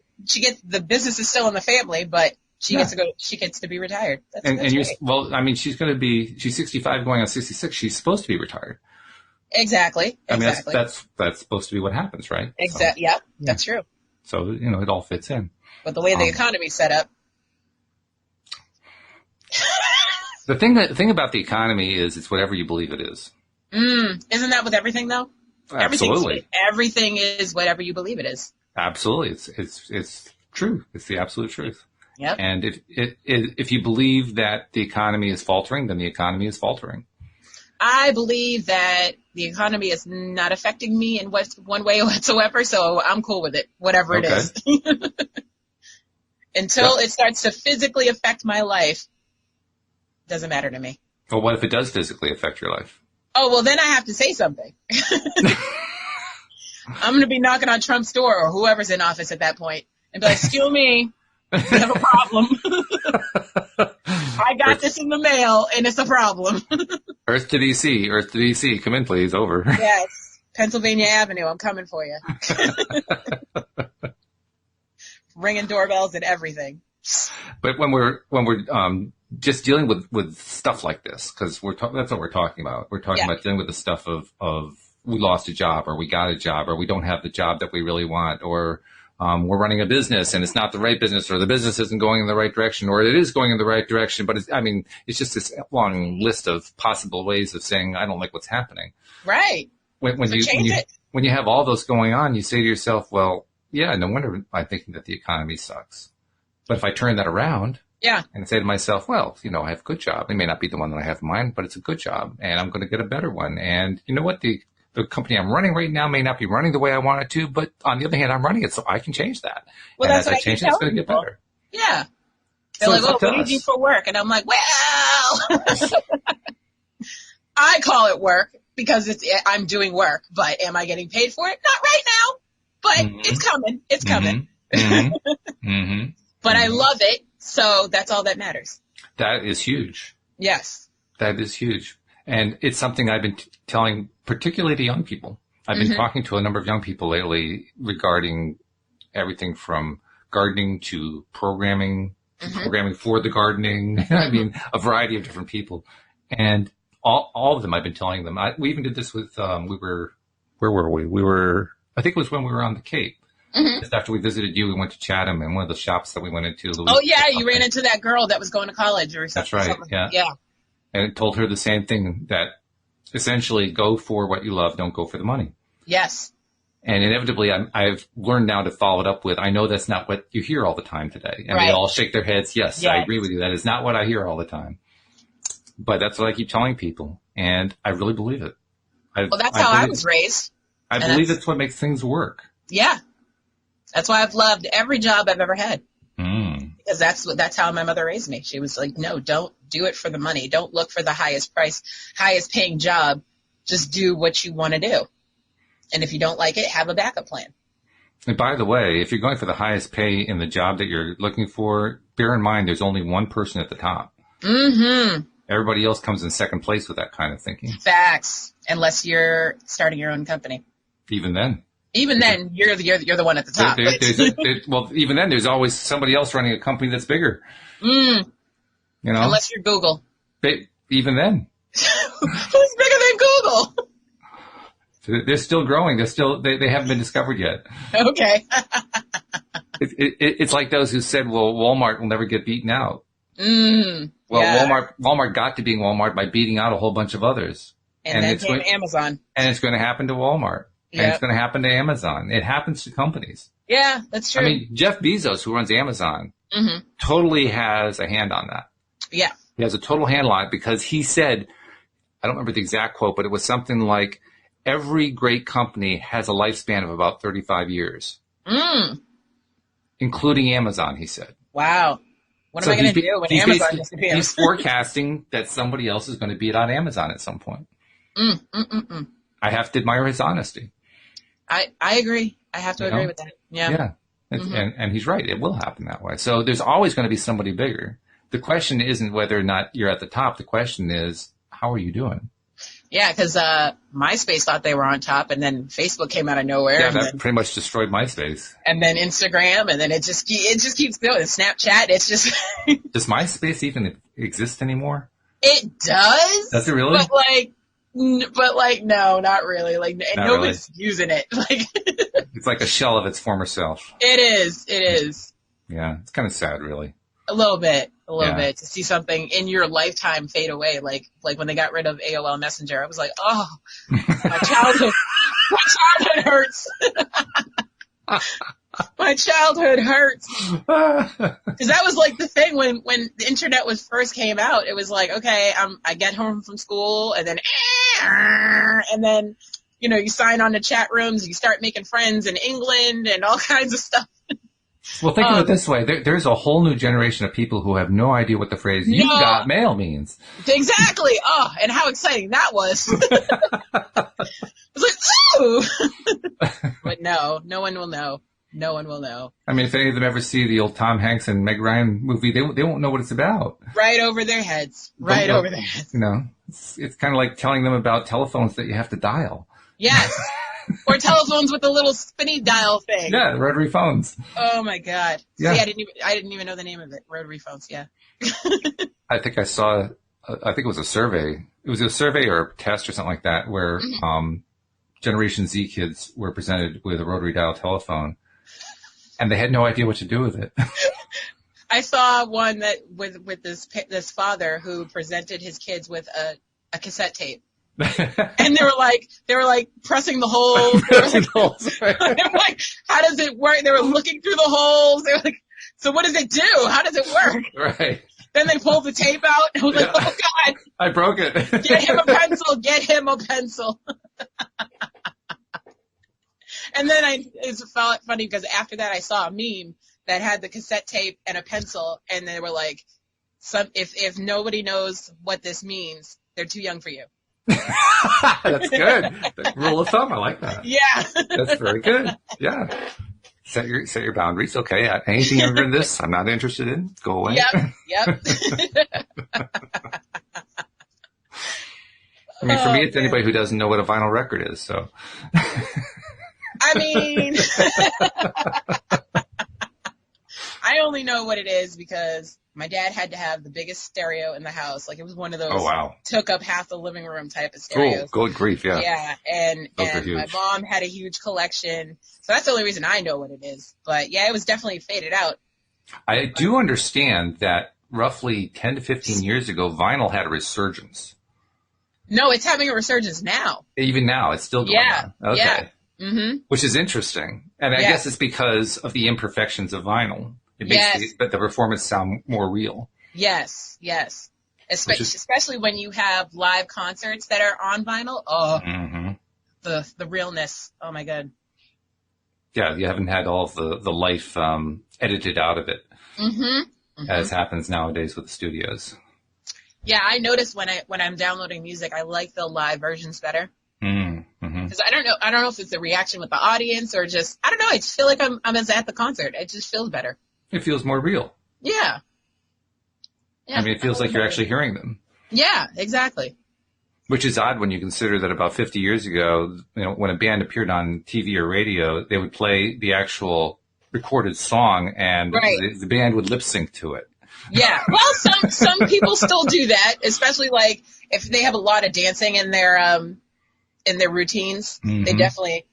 Speaker 2: the business is still in the family, but she gets to be retired. That's great.
Speaker 1: Well, I mean, she's 65 going on 66. She's supposed to be retired.
Speaker 2: Exactly.
Speaker 1: I mean, that's supposed to be what happens, right?
Speaker 2: Exactly. Yeah, that's true.
Speaker 1: So, it all fits in.
Speaker 2: But the way the economy's set up.
Speaker 1: The thing about the economy is it's whatever you believe it is.
Speaker 2: Isn't that with everything though?
Speaker 1: Absolutely.
Speaker 2: Everything is whatever you believe it is.
Speaker 1: Absolutely. It's true. It's the absolute truth.
Speaker 2: Yep.
Speaker 1: And if you believe that the economy is faltering, then the economy is faltering.
Speaker 2: I believe that the economy is not affecting me in one way whatsoever, so I'm cool with it, whatever it is. Until it starts to physically affect my life, doesn't matter to me.
Speaker 1: Well, what if it does physically affect your life?
Speaker 2: Oh, well, then I have to say something. I'm going to be knocking on Trump's door or whoever's in office at that point and be like, excuse me, we have a problem. I got this in the mail and it's a problem.
Speaker 1: Earth to DC, come in please, over.
Speaker 2: Yes, Pennsylvania Avenue, I'm coming for you. Ringing doorbells and everything.
Speaker 1: But when we're just dealing with stuff like this, because that's what we're talking about. We're talking about dealing with the stuff of we lost a job or we got a job or we don't have the job that we really want or we're running a business and it's not the right business or the business isn't going in the right direction or it is going in the right direction. But it's just this long list of possible ways of saying, I don't like what's happening.
Speaker 2: Right.
Speaker 1: When you have all those going on, you say to yourself, well, yeah, no wonder I'm thinking that the economy sucks. But if I turn that around and say to myself, well, I have a good job. It may not be the one that I have in mind, but it's a good job and I'm going to get a better one. And you know what? The company I'm running right now may not be running the way I want it to, but on the other hand, I'm running it so I can change that.
Speaker 2: Well,
Speaker 1: and
Speaker 2: that's
Speaker 1: as I change it, it's going to get better.
Speaker 2: Yeah. They're like, what do you do for work? And I'm like, well, I call it work because I'm doing work, but am I getting paid for it? Not right now, but it's coming. It's coming.
Speaker 1: Mm-hmm. Mm-hmm.
Speaker 2: But I love it, so that's all that matters.
Speaker 1: That is huge.
Speaker 2: Yes.
Speaker 1: That is huge. And it's something I've been telling particularly to young people. I've been talking to a number of young people lately regarding everything from gardening to programming, programming for the gardening. I mean, a variety of different people. And all of them, I've been telling them. We even did this with, where were we? I think it was when we were on the Cape. Just after we visited you, we went to Chatham, and one of the shops that we went into.
Speaker 2: You ran into that girl that was going to college or something.
Speaker 1: That's right, yeah. And it told her the same thing, that essentially go for what you love, don't go for the money.
Speaker 2: Yes.
Speaker 1: And inevitably, I've learned now to follow it up with, I know that's not what you hear all the time today. And they all shake their heads, yes, I agree with you. That is not what I hear all the time. But that's what I keep telling people, and I really believe it.
Speaker 2: That's how I was raised.
Speaker 1: I believe that's what makes things work.
Speaker 2: Yeah. That's why I've loved every job I've ever had. Because that's how my mother raised me. She was like, no, don't do it for the money. Don't look for the highest price, highest paying job. Just do what you want to do. And if you don't like it, have a backup plan.
Speaker 1: And by the way, if you're going for the highest pay in the job that you're looking for, bear in mind there's only one person at the top. Everybody else comes in second place with that kind of thinking. Facts.
Speaker 2: Unless you're starting your own company.
Speaker 1: Even then,
Speaker 2: you're the one at the top.
Speaker 1: Well, even then, there's always somebody else running a company that's bigger. You know,
Speaker 2: unless you're Google.
Speaker 1: Even then,
Speaker 2: who's bigger than Google?
Speaker 1: They're still growing. They haven't been discovered yet.
Speaker 2: Okay.
Speaker 1: It's like those who said, "Well, Walmart will never get beaten out." Walmart got to being Walmart by beating out a whole bunch of others.
Speaker 2: And then came Amazon.
Speaker 1: And it's going to happen to Walmart. Yep. And it's going to happen to Amazon. It happens to companies.
Speaker 2: Yeah, that's true.
Speaker 1: I mean, Jeff Bezos, who runs Amazon, totally has a hand on that.
Speaker 2: Yeah.
Speaker 1: He has a total handle on it because he said, I don't remember the exact quote, but it was something like, every great company has a lifespan of about 35 years. Including Amazon, he said.
Speaker 2: Wow. What am I going to do when Amazon disappears?
Speaker 1: He's forecasting that somebody else is going to beat out Amazon at some point. I have to admire his honesty.
Speaker 2: I agree. I have to agree with that. Yeah.
Speaker 1: And he's right. It will happen that way. So there's always going to be somebody bigger. The question isn't whether or not you're at the top. The question is, how are you doing?
Speaker 2: Yeah, because MySpace thought they were on top, and then Facebook came out of nowhere.
Speaker 1: Yeah, that pretty much destroyed MySpace.
Speaker 2: And then Instagram, and then it just keeps going. Snapchat, it's just.
Speaker 1: Does MySpace even exist anymore?
Speaker 2: It does.
Speaker 1: Does it really?
Speaker 2: But no, not really. Nobody's using it.
Speaker 1: It's like a shell of its former self.
Speaker 2: It is.
Speaker 1: Yeah, it's kind of sad, really.
Speaker 2: A little bit to see something in your lifetime fade away. Like when they got rid of AOL Messenger, I was like, oh, my childhood hurts. My childhood hurts. Because that was like the thing when the internet first came out. It was like, okay, I get home from school and then, you sign on to chat rooms, you start making friends in England and all kinds of stuff.
Speaker 1: Well, think of it this way. There's a whole new generation of people who have no idea what the phrase "you got mail" means.
Speaker 2: Exactly. Oh, and how exciting that was. It was like, ooh. But no one will know. No one will know.
Speaker 1: I mean, if any of them ever see the old Tom Hanks and Meg Ryan movie, they won't know what it's about.
Speaker 2: Right over their heads. Over their heads.
Speaker 1: It's kind of like telling them about telephones that you have to dial.
Speaker 2: Yes. Or telephones with the little spinny dial thing.
Speaker 1: Yeah, rotary phones.
Speaker 2: Oh my God. Yeah. See, I didn't even know the name of it. Rotary phones. Yeah.
Speaker 1: I think it was a survey. It was a survey or a test or something like that where Generation Z kids were presented with a rotary dial telephone, and they had no idea what to do with it.
Speaker 2: I saw one that with this father who presented his kids with a cassette tape. And they were like pressing the holes. They were like, how does it work? They were looking through the holes. They were like, so what does it do? How does it work?
Speaker 1: Right.
Speaker 2: Then they pulled the tape out and I was like, oh God.
Speaker 1: I broke it.
Speaker 2: Get him a pencil. And then it felt funny because after that I saw a meme that had the cassette tape and a pencil, and they were like, if nobody knows what this means, they're too young for you.
Speaker 1: That's good. Rule of thumb. I like that.
Speaker 2: Yeah.
Speaker 1: That's very good. Yeah. Set your boundaries. Okay. Anything younger than this, I'm not interested in. Go away.
Speaker 2: Yep.
Speaker 1: I mean, for me, it's anybody who doesn't know what a vinyl record is. So,
Speaker 2: I mean, I only know what it is because my dad had to have the biggest stereo in the house. Like, it was one of those took up half the living room type of stereos.
Speaker 1: Cool. Good grief, yeah.
Speaker 2: Yeah, and my mom had a huge collection. So that's the only reason I know what it is. But, yeah, it was definitely faded out.
Speaker 1: I do understand that roughly 10 to 15 years ago, vinyl had a resurgence.
Speaker 2: No, it's having a resurgence now.
Speaker 1: Even now, it's still going on. Okay.
Speaker 2: Yeah. Mm-hmm.
Speaker 1: Which is interesting. And I guess it's because of the imperfections of vinyl. It makes the performance sound more real. Yes.
Speaker 2: Especially when you have live concerts that are on vinyl. Oh, the realness. Oh, my God.
Speaker 1: Yeah, you haven't had all of the life edited out of it, as happens nowadays with the studios.
Speaker 2: Yeah, I notice when I'm downloading music, I like the live versions better. Because I don't know if it's a reaction with the audience or just, I don't know, I just feel like I'm at the concert. It just feels better.
Speaker 1: It feels more real.
Speaker 2: Yeah.
Speaker 1: I mean, it feels like you're actually hearing them.
Speaker 2: Yeah, exactly.
Speaker 1: Which is odd when you consider that about 50 years ago, when a band appeared on TV or radio, they would play the actual recorded song and the band would lip sync to it.
Speaker 2: Yeah. Well, some people still do that, especially like if they have a lot of dancing in their routines. They definitely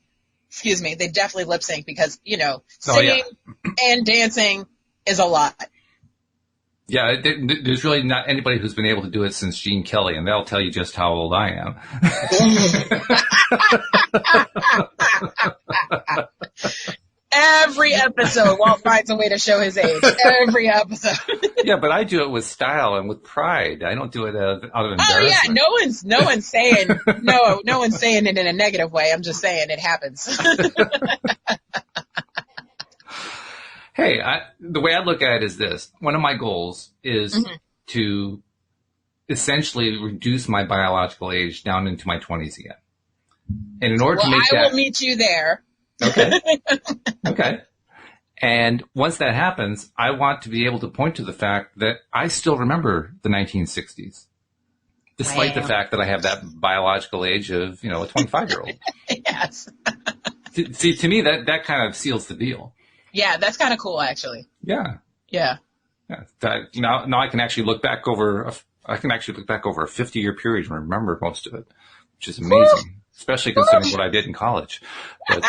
Speaker 2: lip sync because, singing and dancing is a lot.
Speaker 1: Yeah, there's really not anybody who's been able to do it since Gene Kelly, and they'll tell you just how old I am.
Speaker 2: Every episode, Walt finds a way to show his age. Every episode.
Speaker 1: Yeah, but I do it with style and with pride. I don't do it out of embarrassment. Oh yeah,
Speaker 2: no one's saying no one's saying it in a negative way. I'm just saying it happens.
Speaker 1: Hey, the way I look at it is this. One of my goals is to essentially reduce my biological age down into my 20s again. And in order to make that...
Speaker 2: I will meet you there.
Speaker 1: Okay. And once that happens, I want to be able to point to the fact that I still remember the 1960s. Despite the fact that I have that biological age of, a 25-year-old.
Speaker 2: Yes.
Speaker 1: See, to me, that kind of seals the deal.
Speaker 2: Yeah, that's kind of cool, actually.
Speaker 1: Yeah.
Speaker 2: Yeah.
Speaker 1: Now I can actually look back over a 50-year period and remember most of it, which is amazing, especially considering what I did in college. But,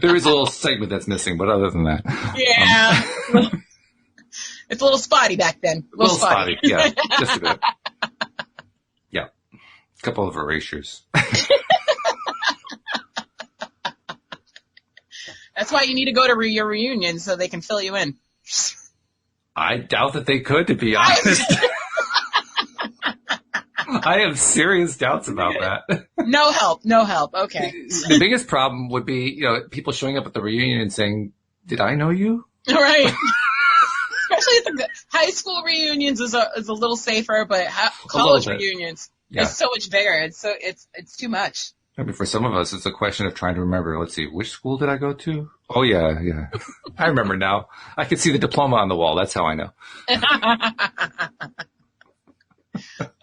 Speaker 1: there is a little segment that's missing, but other than that.
Speaker 2: Yeah. It's a little spotty back then.
Speaker 1: A little spotty, yeah. Just a bit. Yeah. A couple of erasures.
Speaker 2: That's why you need to go to your reunion so they can fill you in.
Speaker 1: I doubt that they could, to be honest. I have serious doubts about that.
Speaker 2: No help. Okay.
Speaker 1: The biggest problem would be, people showing up at the reunion and saying, "Did I know you?"
Speaker 2: Right. Especially at the high school reunions is a little safer, but college reunions is so much bigger. It's too much.
Speaker 1: I mean, for some of us, it's a question of trying to remember. Let's see, which school did I go to? Oh, yeah. I remember now. I can see the diploma on the wall. That's how I know.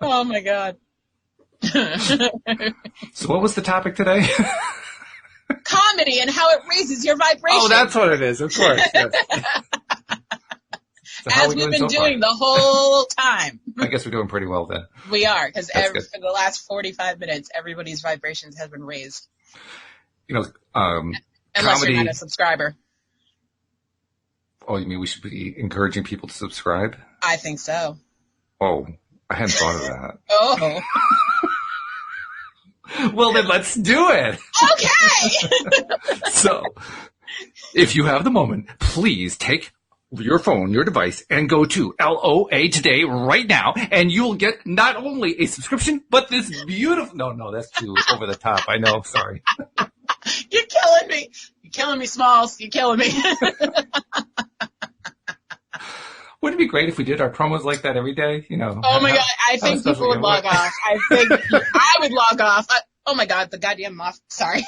Speaker 2: Oh, my God.
Speaker 1: So what was the topic today?
Speaker 2: Comedy and how it raises your vibration.
Speaker 1: Oh, that's what it is. Of course. Yes. So
Speaker 2: as we've been doing the whole time.
Speaker 1: I guess we're doing pretty well then.
Speaker 2: We are, because for the last 45 minutes, everybody's vibrations have been raised.
Speaker 1: Unless
Speaker 2: you're not a subscriber.
Speaker 1: Oh, you mean we should be encouraging people to subscribe?
Speaker 2: I think so.
Speaker 1: Oh, I hadn't thought of that.
Speaker 2: Oh.
Speaker 1: Well, then let's do it.
Speaker 2: Okay.
Speaker 1: So, if you have the moment, please take your phone, your device, and go to LOA today right now, and you'll get not only a subscription, but this beautiful... No, that's too over the top. I know. Sorry.
Speaker 2: You're killing me. You're killing me, Smalls. You're killing me.
Speaker 1: Wouldn't it be great if we did our promos like that every day?
Speaker 2: Oh my God. I think people would log off. I think I would log off. Oh my God, the goddamn moth. Sorry.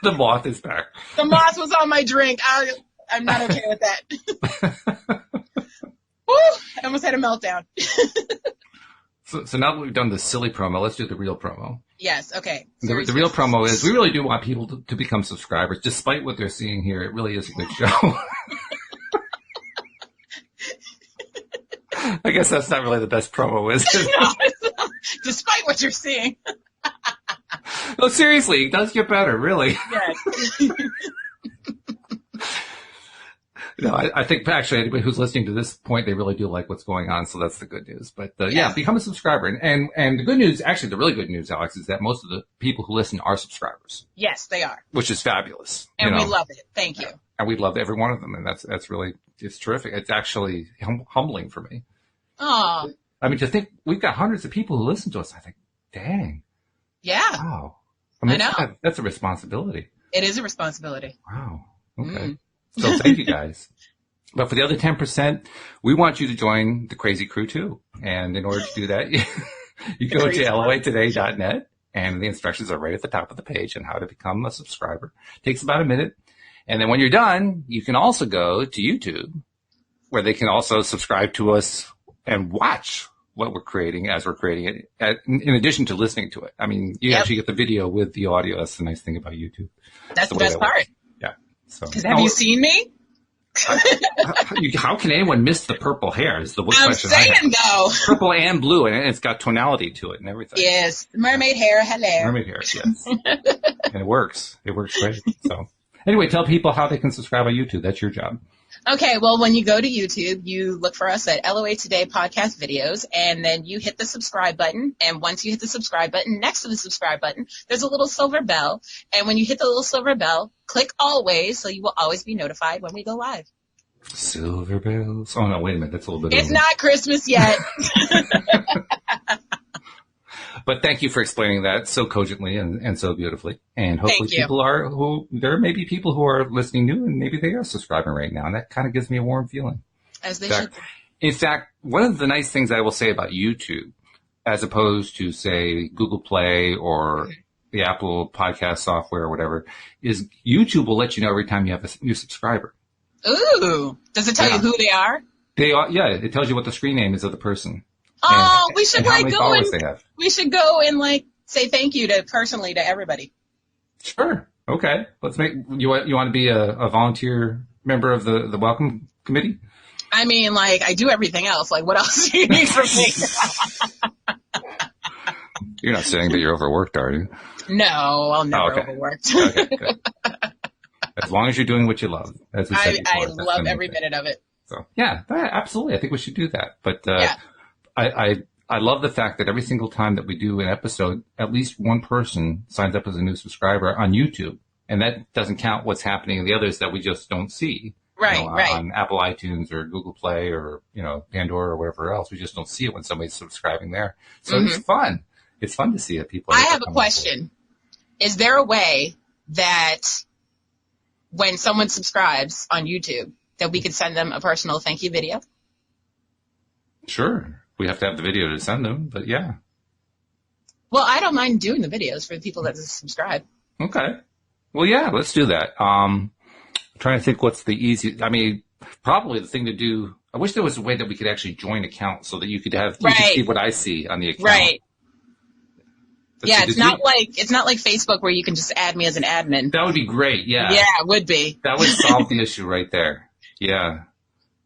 Speaker 1: The moth is back.
Speaker 2: The moth was on my drink. I'm not okay with that. Woo, I almost had a meltdown.
Speaker 1: So now that we've done the silly promo, let's do the real promo.
Speaker 2: Yes, okay.
Speaker 1: The real promo is we really do want people to become subscribers. Despite what they're seeing here, it really is a good show. I guess that's not really the best promo, is it?
Speaker 2: No, it's not. Despite what you're seeing.
Speaker 1: No, seriously, it does get better, really.
Speaker 2: Yes.
Speaker 1: No, I think actually anybody who's listening to this point, they really do like what's going on, so that's the good news. But yeah, become a subscriber. And the good news, actually the really good news, Alex, is that most of the people who listen are subscribers.
Speaker 2: Yes, they are.
Speaker 1: Which is fabulous.
Speaker 2: And we love it. Thank you.
Speaker 1: And we love every one of them, and that's really, it's terrific. It's actually humbling for me.
Speaker 2: Oh.
Speaker 1: I mean, to think we've got hundreds of people who listen to us, I think, dang.
Speaker 2: Yeah.
Speaker 1: Wow. I mean,
Speaker 2: I know.
Speaker 1: That's a responsibility.
Speaker 2: It is a responsibility.
Speaker 1: Wow. Okay. So thank you guys. But for the other 10%, we want you to join the crazy crew too. And in order to do that, you go to loatoday.net, and the instructions are right at the top of the page on how to become a subscriber. It takes about a minute. And then when you're done, you can also go to YouTube, where they can also subscribe to us and watch what we're creating as we're creating it, in addition to listening to it. I mean, you actually get the video with the audio. That's the nice thing about YouTube.
Speaker 2: That's the best part.
Speaker 1: Works. Yeah. So,
Speaker 2: have you seen me?
Speaker 1: How can anyone miss the purple hair is the question.
Speaker 2: I'm saying, though.
Speaker 1: Purple and blue, and it's got tonality to it and everything.
Speaker 2: Yes. Mermaid hair, hello.
Speaker 1: Mermaid hair, yes. And it works. It works great. So anyway, tell people how they can subscribe on YouTube. That's your job.
Speaker 2: Okay, well, when you go to YouTube, you look for us at LOA Today Podcast Videos, and then you hit the subscribe button. And once you hit the subscribe button, next to the subscribe button, there's a little silver bell. And when you hit the little silver bell, click always, so you will always be notified when we go live.
Speaker 1: Silver bells. Oh, no, wait a minute. That's a little bit.
Speaker 2: It's not Christmas yet.
Speaker 1: But thank you for explaining that so cogently and so beautifully. And hopefully there may be people who are listening new and maybe they are subscribing right now. And that kind of gives me a warm feeling.
Speaker 2: As they should.
Speaker 1: In fact, one of the nice things I will say about YouTube, as opposed to, say, Google Play or the Apple podcast software or whatever, is YouTube will let you know every time you have a new subscriber.
Speaker 2: Ooh. Does it tell you who they are?
Speaker 1: They are, yeah, it tells you what the screen name is of the person.
Speaker 2: Oh, we should
Speaker 1: we
Speaker 2: should go and say thank you personally to everybody.
Speaker 1: Sure. Okay. Let's you want to be a volunteer member of the welcome committee?
Speaker 2: I mean, I do everything else. What else do you need from me?
Speaker 1: You're not saying that you're overworked, are you?
Speaker 2: No, I'll never overworked. Okay, good.
Speaker 1: As long as you're doing what you love. As we said before,
Speaker 2: I love every minute of it.
Speaker 1: So yeah, absolutely. I think we should do that. But I love the fact that every single time that we do an episode, at least one person signs up as a new subscriber on YouTube. And that doesn't count what's happening in the others that we just don't see.
Speaker 2: Right,
Speaker 1: on Apple iTunes or Google Play or, Pandora or whatever else. We just don't see it when somebody's subscribing there. So it's fun. It's fun to see it. People.
Speaker 2: I have a question. Is there a way that when someone subscribes on YouTube that we could send them a personal thank you video?
Speaker 1: Sure. We have to have the video to send them, but yeah.
Speaker 2: Well, I don't mind doing the videos for the people that subscribe.
Speaker 1: Okay. Well, yeah, let's do that. I'm trying to think what's the easiest. I mean, probably the thing to do. I wish there was a way that we could actually join accounts so that you could see what I see on the account. Right.
Speaker 2: Yeah, it's not like Facebook where you can just add me as an admin.
Speaker 1: That would be great. Yeah.
Speaker 2: Yeah, it would be.
Speaker 1: That would solve the issue right there. Yeah.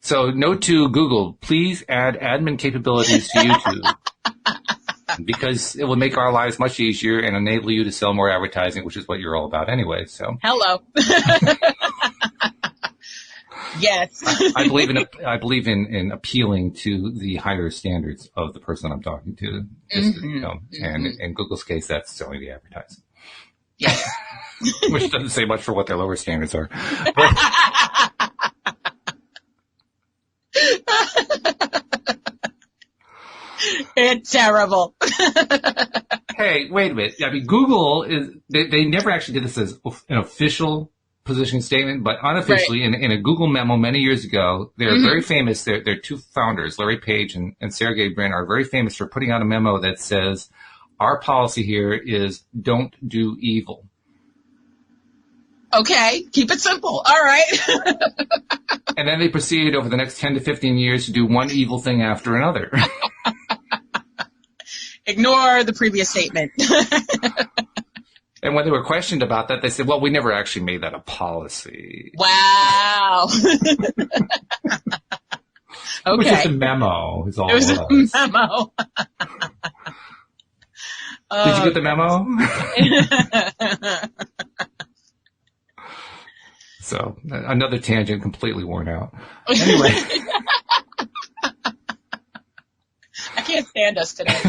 Speaker 1: So note to Google, please add admin capabilities to YouTube because it will make our lives much easier and enable you to sell more advertising, which is what you're all about anyway. So
Speaker 2: hello. Yes.
Speaker 1: I believe in appealing to the higher standards of the person I'm talking to. And in Google's case, that's selling the advertising.
Speaker 2: Yes.
Speaker 1: Which doesn't say much for what their lower standards are.
Speaker 2: It's terrible.
Speaker 1: Hey, wait a minute. I mean, Google they never actually did this as an official position statement, but unofficially in a Google memo many years ago, they're very famous. Their two founders, Larry Page and Sergey Brin, are very famous for putting out a memo that says, our policy here is don't do evil.
Speaker 2: Okay, keep it simple. All right.
Speaker 1: And then they proceed over the next 10 to 15 years to do one evil thing after another.
Speaker 2: Ignore the previous statement.
Speaker 1: And when they were questioned about that, they said, well, we never actually made that a policy.
Speaker 2: Wow.
Speaker 1: Okay. It was just a memo, is all it was.
Speaker 2: A memo.
Speaker 1: Did you get the memo? So, another tangent completely worn out. Anyway.
Speaker 2: I can't stand us today.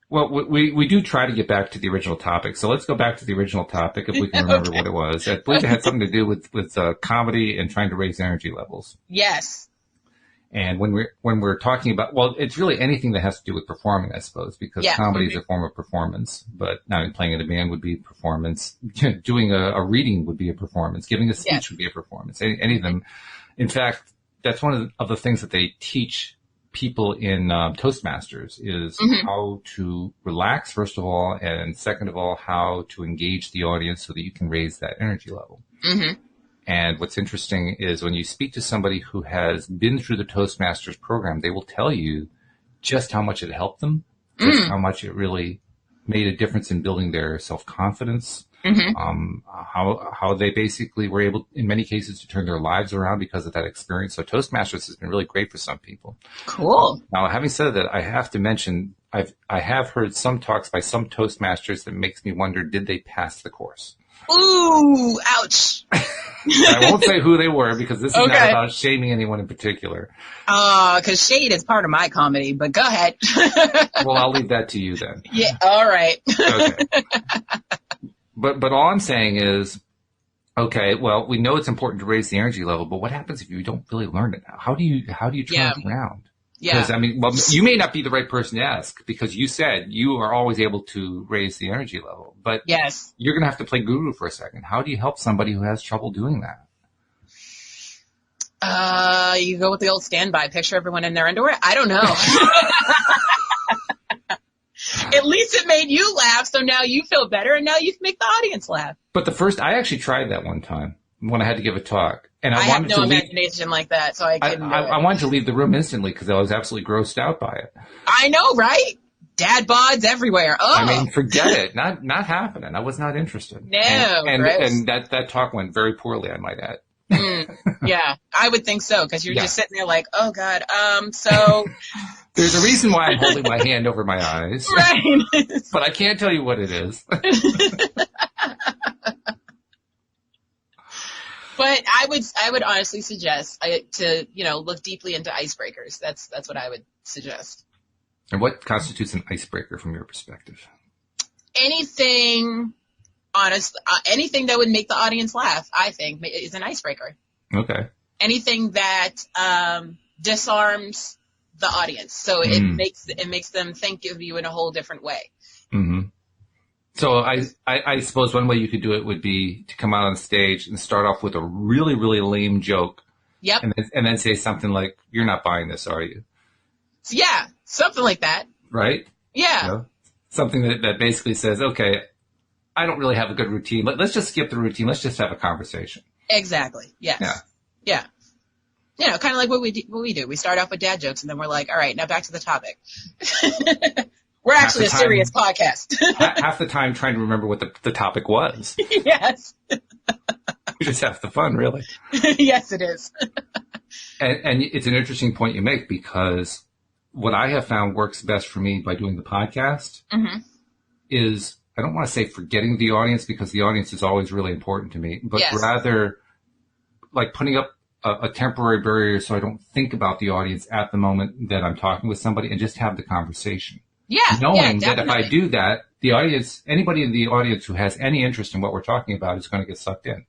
Speaker 1: Well, we do try to get back to the original topic. So let's go back to the original topic if we can remember what it was. I believe it had something to do with comedy and trying to raise energy levels.
Speaker 2: Yes.
Speaker 1: And when we're talking about, well, it's really anything that has to do with performing, I suppose, because comedy is a form of performance. But playing in a band would be performance. Doing a reading would be a performance. Giving a speech would be a performance. Any of them. In fact, that's one of the things that they teach people in Toastmasters is how to relax, first of all, and second of all, how to engage the audience so that you can raise that energy level. Mm-hmm. And what's interesting is when you speak to somebody who has been through the Toastmasters program, they will tell you just how much it helped them, just how much it really made a difference in building their self-confidence, how they basically were able, in many cases, to turn their lives around because of that experience. So Toastmasters has been really great for some people.
Speaker 2: Cool.
Speaker 1: Now, having said that, I have to mention, I have heard some talks by some Toastmasters that makes me wonder, did they pass the course?
Speaker 2: Ooh, ouch.
Speaker 1: I won't say who they were because this is not about shaming anyone in particular.
Speaker 2: Because shade is part of my comedy, but go ahead.
Speaker 1: Well, I'll leave that to you then.
Speaker 2: Yeah, all right.
Speaker 1: Okay. But all I'm saying is, okay, well, we know it's important to raise the energy level, but what happens if you don't really learn it? How do you turn it around?
Speaker 2: Yeah.
Speaker 1: Because, you may not be the right person to ask because you said you are always able to raise the energy level. But you're going to have to play guru for a second. How do you help somebody who has trouble doing that?
Speaker 2: You go with the old standby, picture everyone in their underwear. I don't know. At least it made you laugh, so now you feel better, and now you can make the audience laugh.
Speaker 1: But I actually tried that one time when I had to give a talk. And I
Speaker 2: have no imagination like that, so I couldn't do it.
Speaker 1: I wanted to leave the room instantly because I was absolutely grossed out by it.
Speaker 2: I know, right? Dad bods everywhere. Oh.
Speaker 1: Forget it. Not happening. I was not interested.
Speaker 2: No,
Speaker 1: and that talk went very poorly, I might add.
Speaker 2: Yeah, I would think so, because you're just sitting there like, oh, God, so...
Speaker 1: There's a reason why I'm holding my hand over my eyes.
Speaker 2: Right.
Speaker 1: But I can't tell you what it is.
Speaker 2: But I would honestly suggest to look deeply into icebreakers. That's what I would suggest.
Speaker 1: And what constitutes an icebreaker from your perspective?
Speaker 2: Anything that would make the audience laugh, I think, is an icebreaker.
Speaker 1: Okay. Anything
Speaker 2: that disarms the audience, so it makes them think of you in a whole different way.
Speaker 1: Mm-hmm. So I suppose one way you could do it would be to come out on stage and start off with a really, really lame joke.
Speaker 2: Yep.
Speaker 1: And then say something like, "You're not buying this, are you?"
Speaker 2: Yeah, something like that.
Speaker 1: Right?
Speaker 2: Yeah.
Speaker 1: Something that basically says, okay, I don't really have a good routine. Let's just skip the routine. Let's just have a conversation.
Speaker 2: Exactly. Yes. Yeah. Kind of like what we do. We start off with dad jokes, and then we're like, all right, now back to the topic. We're actually a serious podcast.
Speaker 1: Half the time trying to remember what the topic was.
Speaker 2: Yes.
Speaker 1: We just have the fun, really.
Speaker 2: Yes, it is.
Speaker 1: And it's an interesting point you make, because what I have found works best for me by doing the podcast is, I don't want to say forgetting the audience, because the audience is always really important to me, but rather like putting up a temporary barrier so I don't think about the audience at the moment that I'm talking with somebody, and just have the conversation.
Speaker 2: Yeah.
Speaker 1: Knowing that if I do that, the audience, anybody in the audience who has any interest in what we're talking about is going to get sucked in.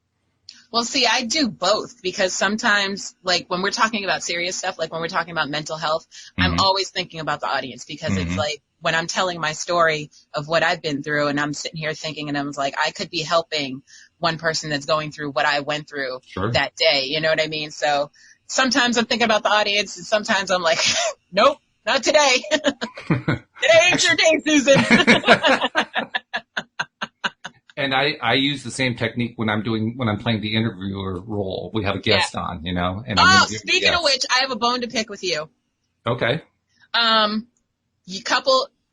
Speaker 2: Well, see, I do both, because sometimes, like, when we're talking about serious stuff, like when we're talking about mental health, I'm always thinking about the audience, because it's like when I'm telling my story of what I've been through, and I'm sitting here thinking, and I'm like, I could be helping one person that's going through what I went through that day. You know what I mean? So sometimes I'm thinking about the audience, and sometimes I'm like, nope, Not today. Today ain't your day, Susan.
Speaker 1: And I use the same technique when I'm playing the interviewer role. We have a guest on, you know. And
Speaker 2: speaking of which, I have a bone to pick with you.
Speaker 1: Okay.
Speaker 2: A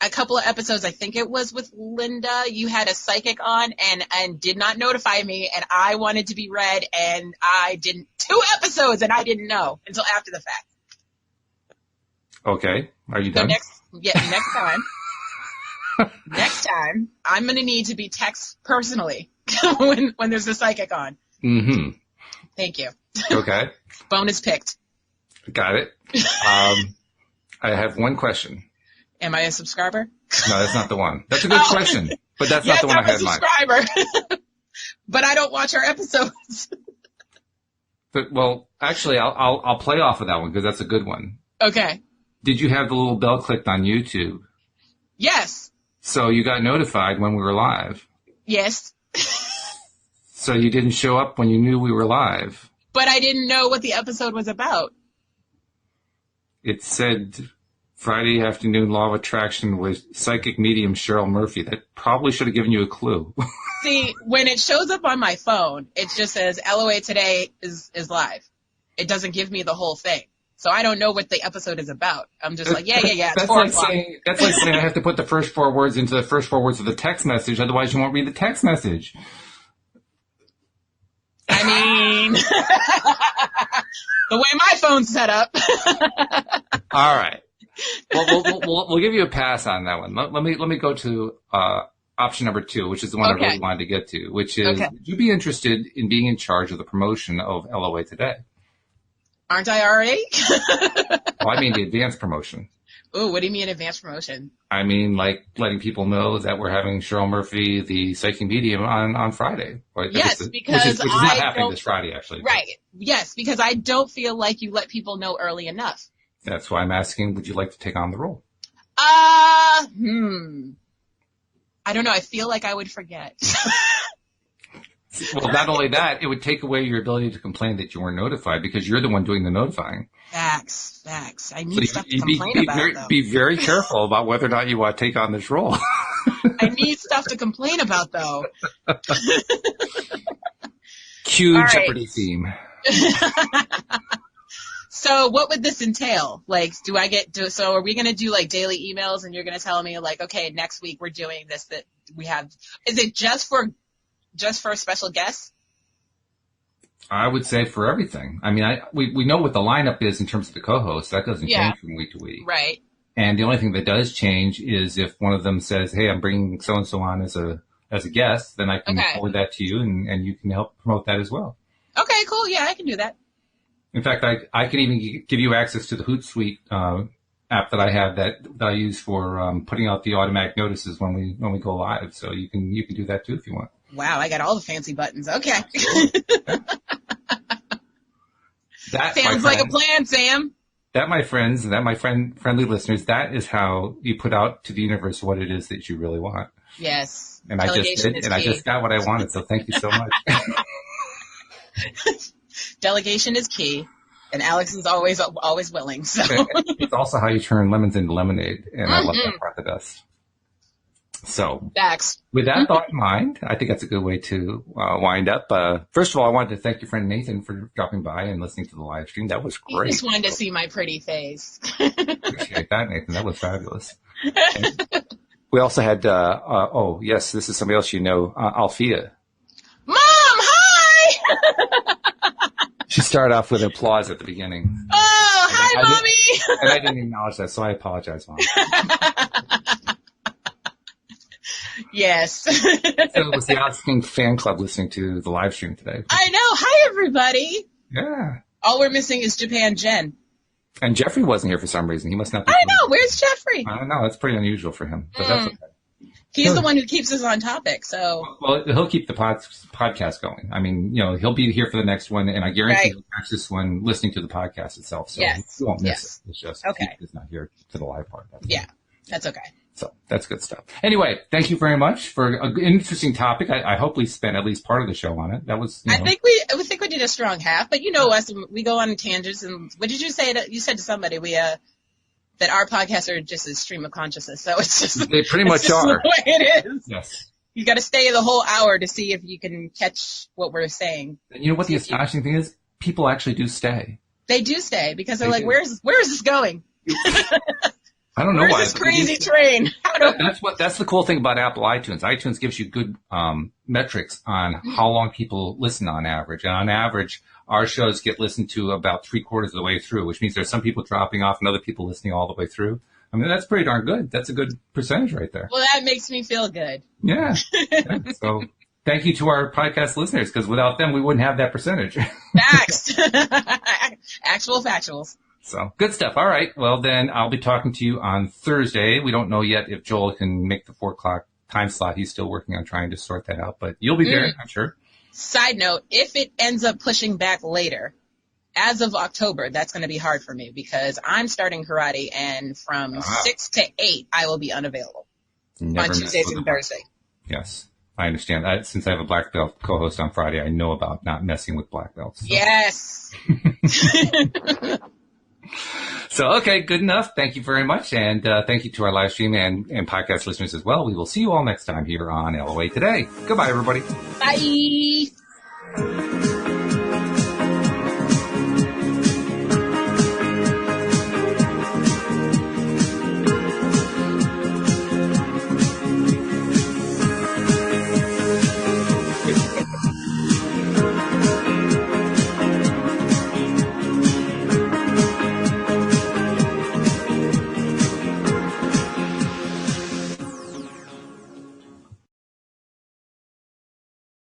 Speaker 2: couple of episodes, I think it was with Linda, you had a psychic on and did not notify me, and I wanted to be read, and I didn't. 2 episodes, and I didn't know until after the fact.
Speaker 1: Okay. Are you done?
Speaker 2: Next time. Next time, I'm going to need to be text personally when there's a psychic on.
Speaker 1: Mm-hmm.
Speaker 2: Thank you.
Speaker 1: Okay.
Speaker 2: Bonus picked.
Speaker 1: Got it. I have one question.
Speaker 2: Am I a subscriber?
Speaker 1: No, that's not the one. That's a good question, but that's not the one I had in mind.
Speaker 2: I'm a subscriber. But I don't watch our episodes.
Speaker 1: But, well, actually, I'll play off of that one because that's a good one.
Speaker 2: Okay.
Speaker 1: Did you have the little bell clicked on YouTube?
Speaker 2: Yes.
Speaker 1: So you got notified when we were live?
Speaker 2: Yes.
Speaker 1: So you didn't show up when you knew we were live?
Speaker 2: But I didn't know what the episode was about.
Speaker 1: It said Friday afternoon law of attraction with psychic medium Cheryl Murphy. That probably should have given you a clue.
Speaker 2: See, when it shows up on my phone, it just says LOA today is live. It doesn't give me the whole thing. So I don't know what the episode is about. I'm just like, yeah. It's 4 o'clock.
Speaker 1: That's like saying I have to put the first 4 words into the first 4 words of the text message. Otherwise, you won't read the text message.
Speaker 2: I mean, the way my phone's set up.
Speaker 1: All right. Well, we'll give you a pass on that one. Let me go to option number 2, which is the one I really wanted to get to, which is, would you be interested in being in charge of the promotion of LOA today?
Speaker 2: Aren't I already?
Speaker 1: Well, I mean the advanced promotion.
Speaker 2: Ooh, what do you mean advanced promotion?
Speaker 1: I mean, like letting people know that we're having Cheryl Murphy, the psychic medium, on Friday.
Speaker 2: Yes,
Speaker 1: because which is not happening this Friday, actually.
Speaker 2: Right. Yes, because I don't feel like you let people know early enough.
Speaker 1: That's why I'm asking, would you like to take on the role?
Speaker 2: I don't know. I feel like I would forget.
Speaker 1: Well, not only that, it would take away your ability to complain that you weren't notified because you're the one doing the notifying.
Speaker 2: Facts. I need stuff to complain about,
Speaker 1: Be very careful about whether or not you want to take on this role.
Speaker 2: I need stuff to complain about, though.
Speaker 1: Cue Jeopardy theme.
Speaker 2: So what would this entail? Like, so are we going to do like daily emails and you're going to tell me like, okay, next week we're doing this, that we have, is it just for special guests?
Speaker 1: I would say for everything. I mean, we know what the lineup is in terms of the co-hosts. That doesn't change from week to week.
Speaker 2: Right.
Speaker 1: And the only thing that does change is if one of them says, hey, I'm bringing so-and-so on as a guest, then I can forward that to you and you can help promote that as well.
Speaker 2: Okay, cool. Yeah, I can do that.
Speaker 1: In fact, I can even give you access to the Hootsuite app that I have that I use for putting out the automatic notices when we go live. So you can do that too if you want.
Speaker 2: Wow, I got all the fancy buttons. Okay.
Speaker 1: That
Speaker 2: sounds like a plan, Sam.
Speaker 1: That, my friends, friendly listeners, that is how you put out to the universe what it is that you really want.
Speaker 2: Yes.
Speaker 1: And I just did, and I just got what I wanted. So thank you so much.
Speaker 2: Delegation is key, and Alex is always willing. So
Speaker 1: it's also how you turn lemons into lemonade, and I love that part the best. So, with that thought in mind, I think that's a good way to wind up. First of all, I wanted to thank your friend Nathan for dropping by and listening to the live stream. That was great.
Speaker 2: He just wanted to see my pretty face.
Speaker 1: Appreciate that, Nathan. That was fabulous. We also had, yes, this is somebody else you know, Althea.
Speaker 2: Mom, hi!
Speaker 1: She started off with applause at the beginning.
Speaker 2: Oh, hi, Mommy!
Speaker 1: And I didn't acknowledge that, so I apologize, Mom.
Speaker 2: Yes.
Speaker 1: So it was the Alex King fan club listening to the live stream today.
Speaker 2: I know. Hi, everybody.
Speaker 1: Yeah.
Speaker 2: All we're missing is Japan Jen.
Speaker 1: And Jeffrey wasn't here for some reason. He must not be.
Speaker 2: I know. Where's Jeffrey?
Speaker 1: I don't know. It's pretty unusual for him, but that's okay.
Speaker 2: He's the one who keeps us on topic, so.
Speaker 1: Well, he'll keep the podcast going. I mean, he'll be here for the next one, and I guarantee he'll catch this one listening to the podcast itself, so he won't miss it. It's just he's not here for the live part.
Speaker 2: That's okay.
Speaker 1: So that's good stuff. Anyway, thank you very much for an interesting topic. I hope we spent at least part of the show on it. That was. I
Speaker 2: think we did a strong half, but you know us, we go on tangents. And what did you say? You said to somebody, we that our podcasts are just a stream of consciousness. So it's just
Speaker 1: they pretty much are
Speaker 2: the way it is.
Speaker 1: Yes.
Speaker 2: You got to stay the whole hour to see if you can catch what we're saying.
Speaker 1: And you know what the astonishing thing is? People actually do stay.
Speaker 2: They do stay because they're like, where's this going?
Speaker 1: I don't know why.
Speaker 2: Where's this crazy train?
Speaker 1: That's the cool thing about Apple iTunes. iTunes gives you good metrics on how long people listen on average. And on average, our shows get listened to about 3/4 of the way through, which means there's some people dropping off and other people listening all the way through. I mean, that's pretty darn good. That's a good percentage right there.
Speaker 2: Well, that makes me feel good.
Speaker 1: Yeah. So thank you to our podcast listeners, because without them, we wouldn't have that percentage.
Speaker 2: Facts. Actual factuals.
Speaker 1: So good stuff. All right. Well, then I'll be talking to you on Thursday. We don't know yet if Joel can make the 4:00 time slot. He's still working on trying to sort that out, but you'll be there, I'm sure. Side
Speaker 2: note, if it ends up pushing back later, as of October, that's going to be hard for me because I'm starting karate, and from 6 to 8, I will be unavailable on Tuesdays and Thursdays.
Speaker 1: Yes, I understand. Since I have a black belt co-host on Friday, I know about not messing with black belts. So.
Speaker 2: Yes.
Speaker 1: So, okay, good enough. Thank you very much. And thank you to our live stream and podcast listeners as well. We will see you all next time here on LOA Today. Goodbye, everybody.
Speaker 2: Bye.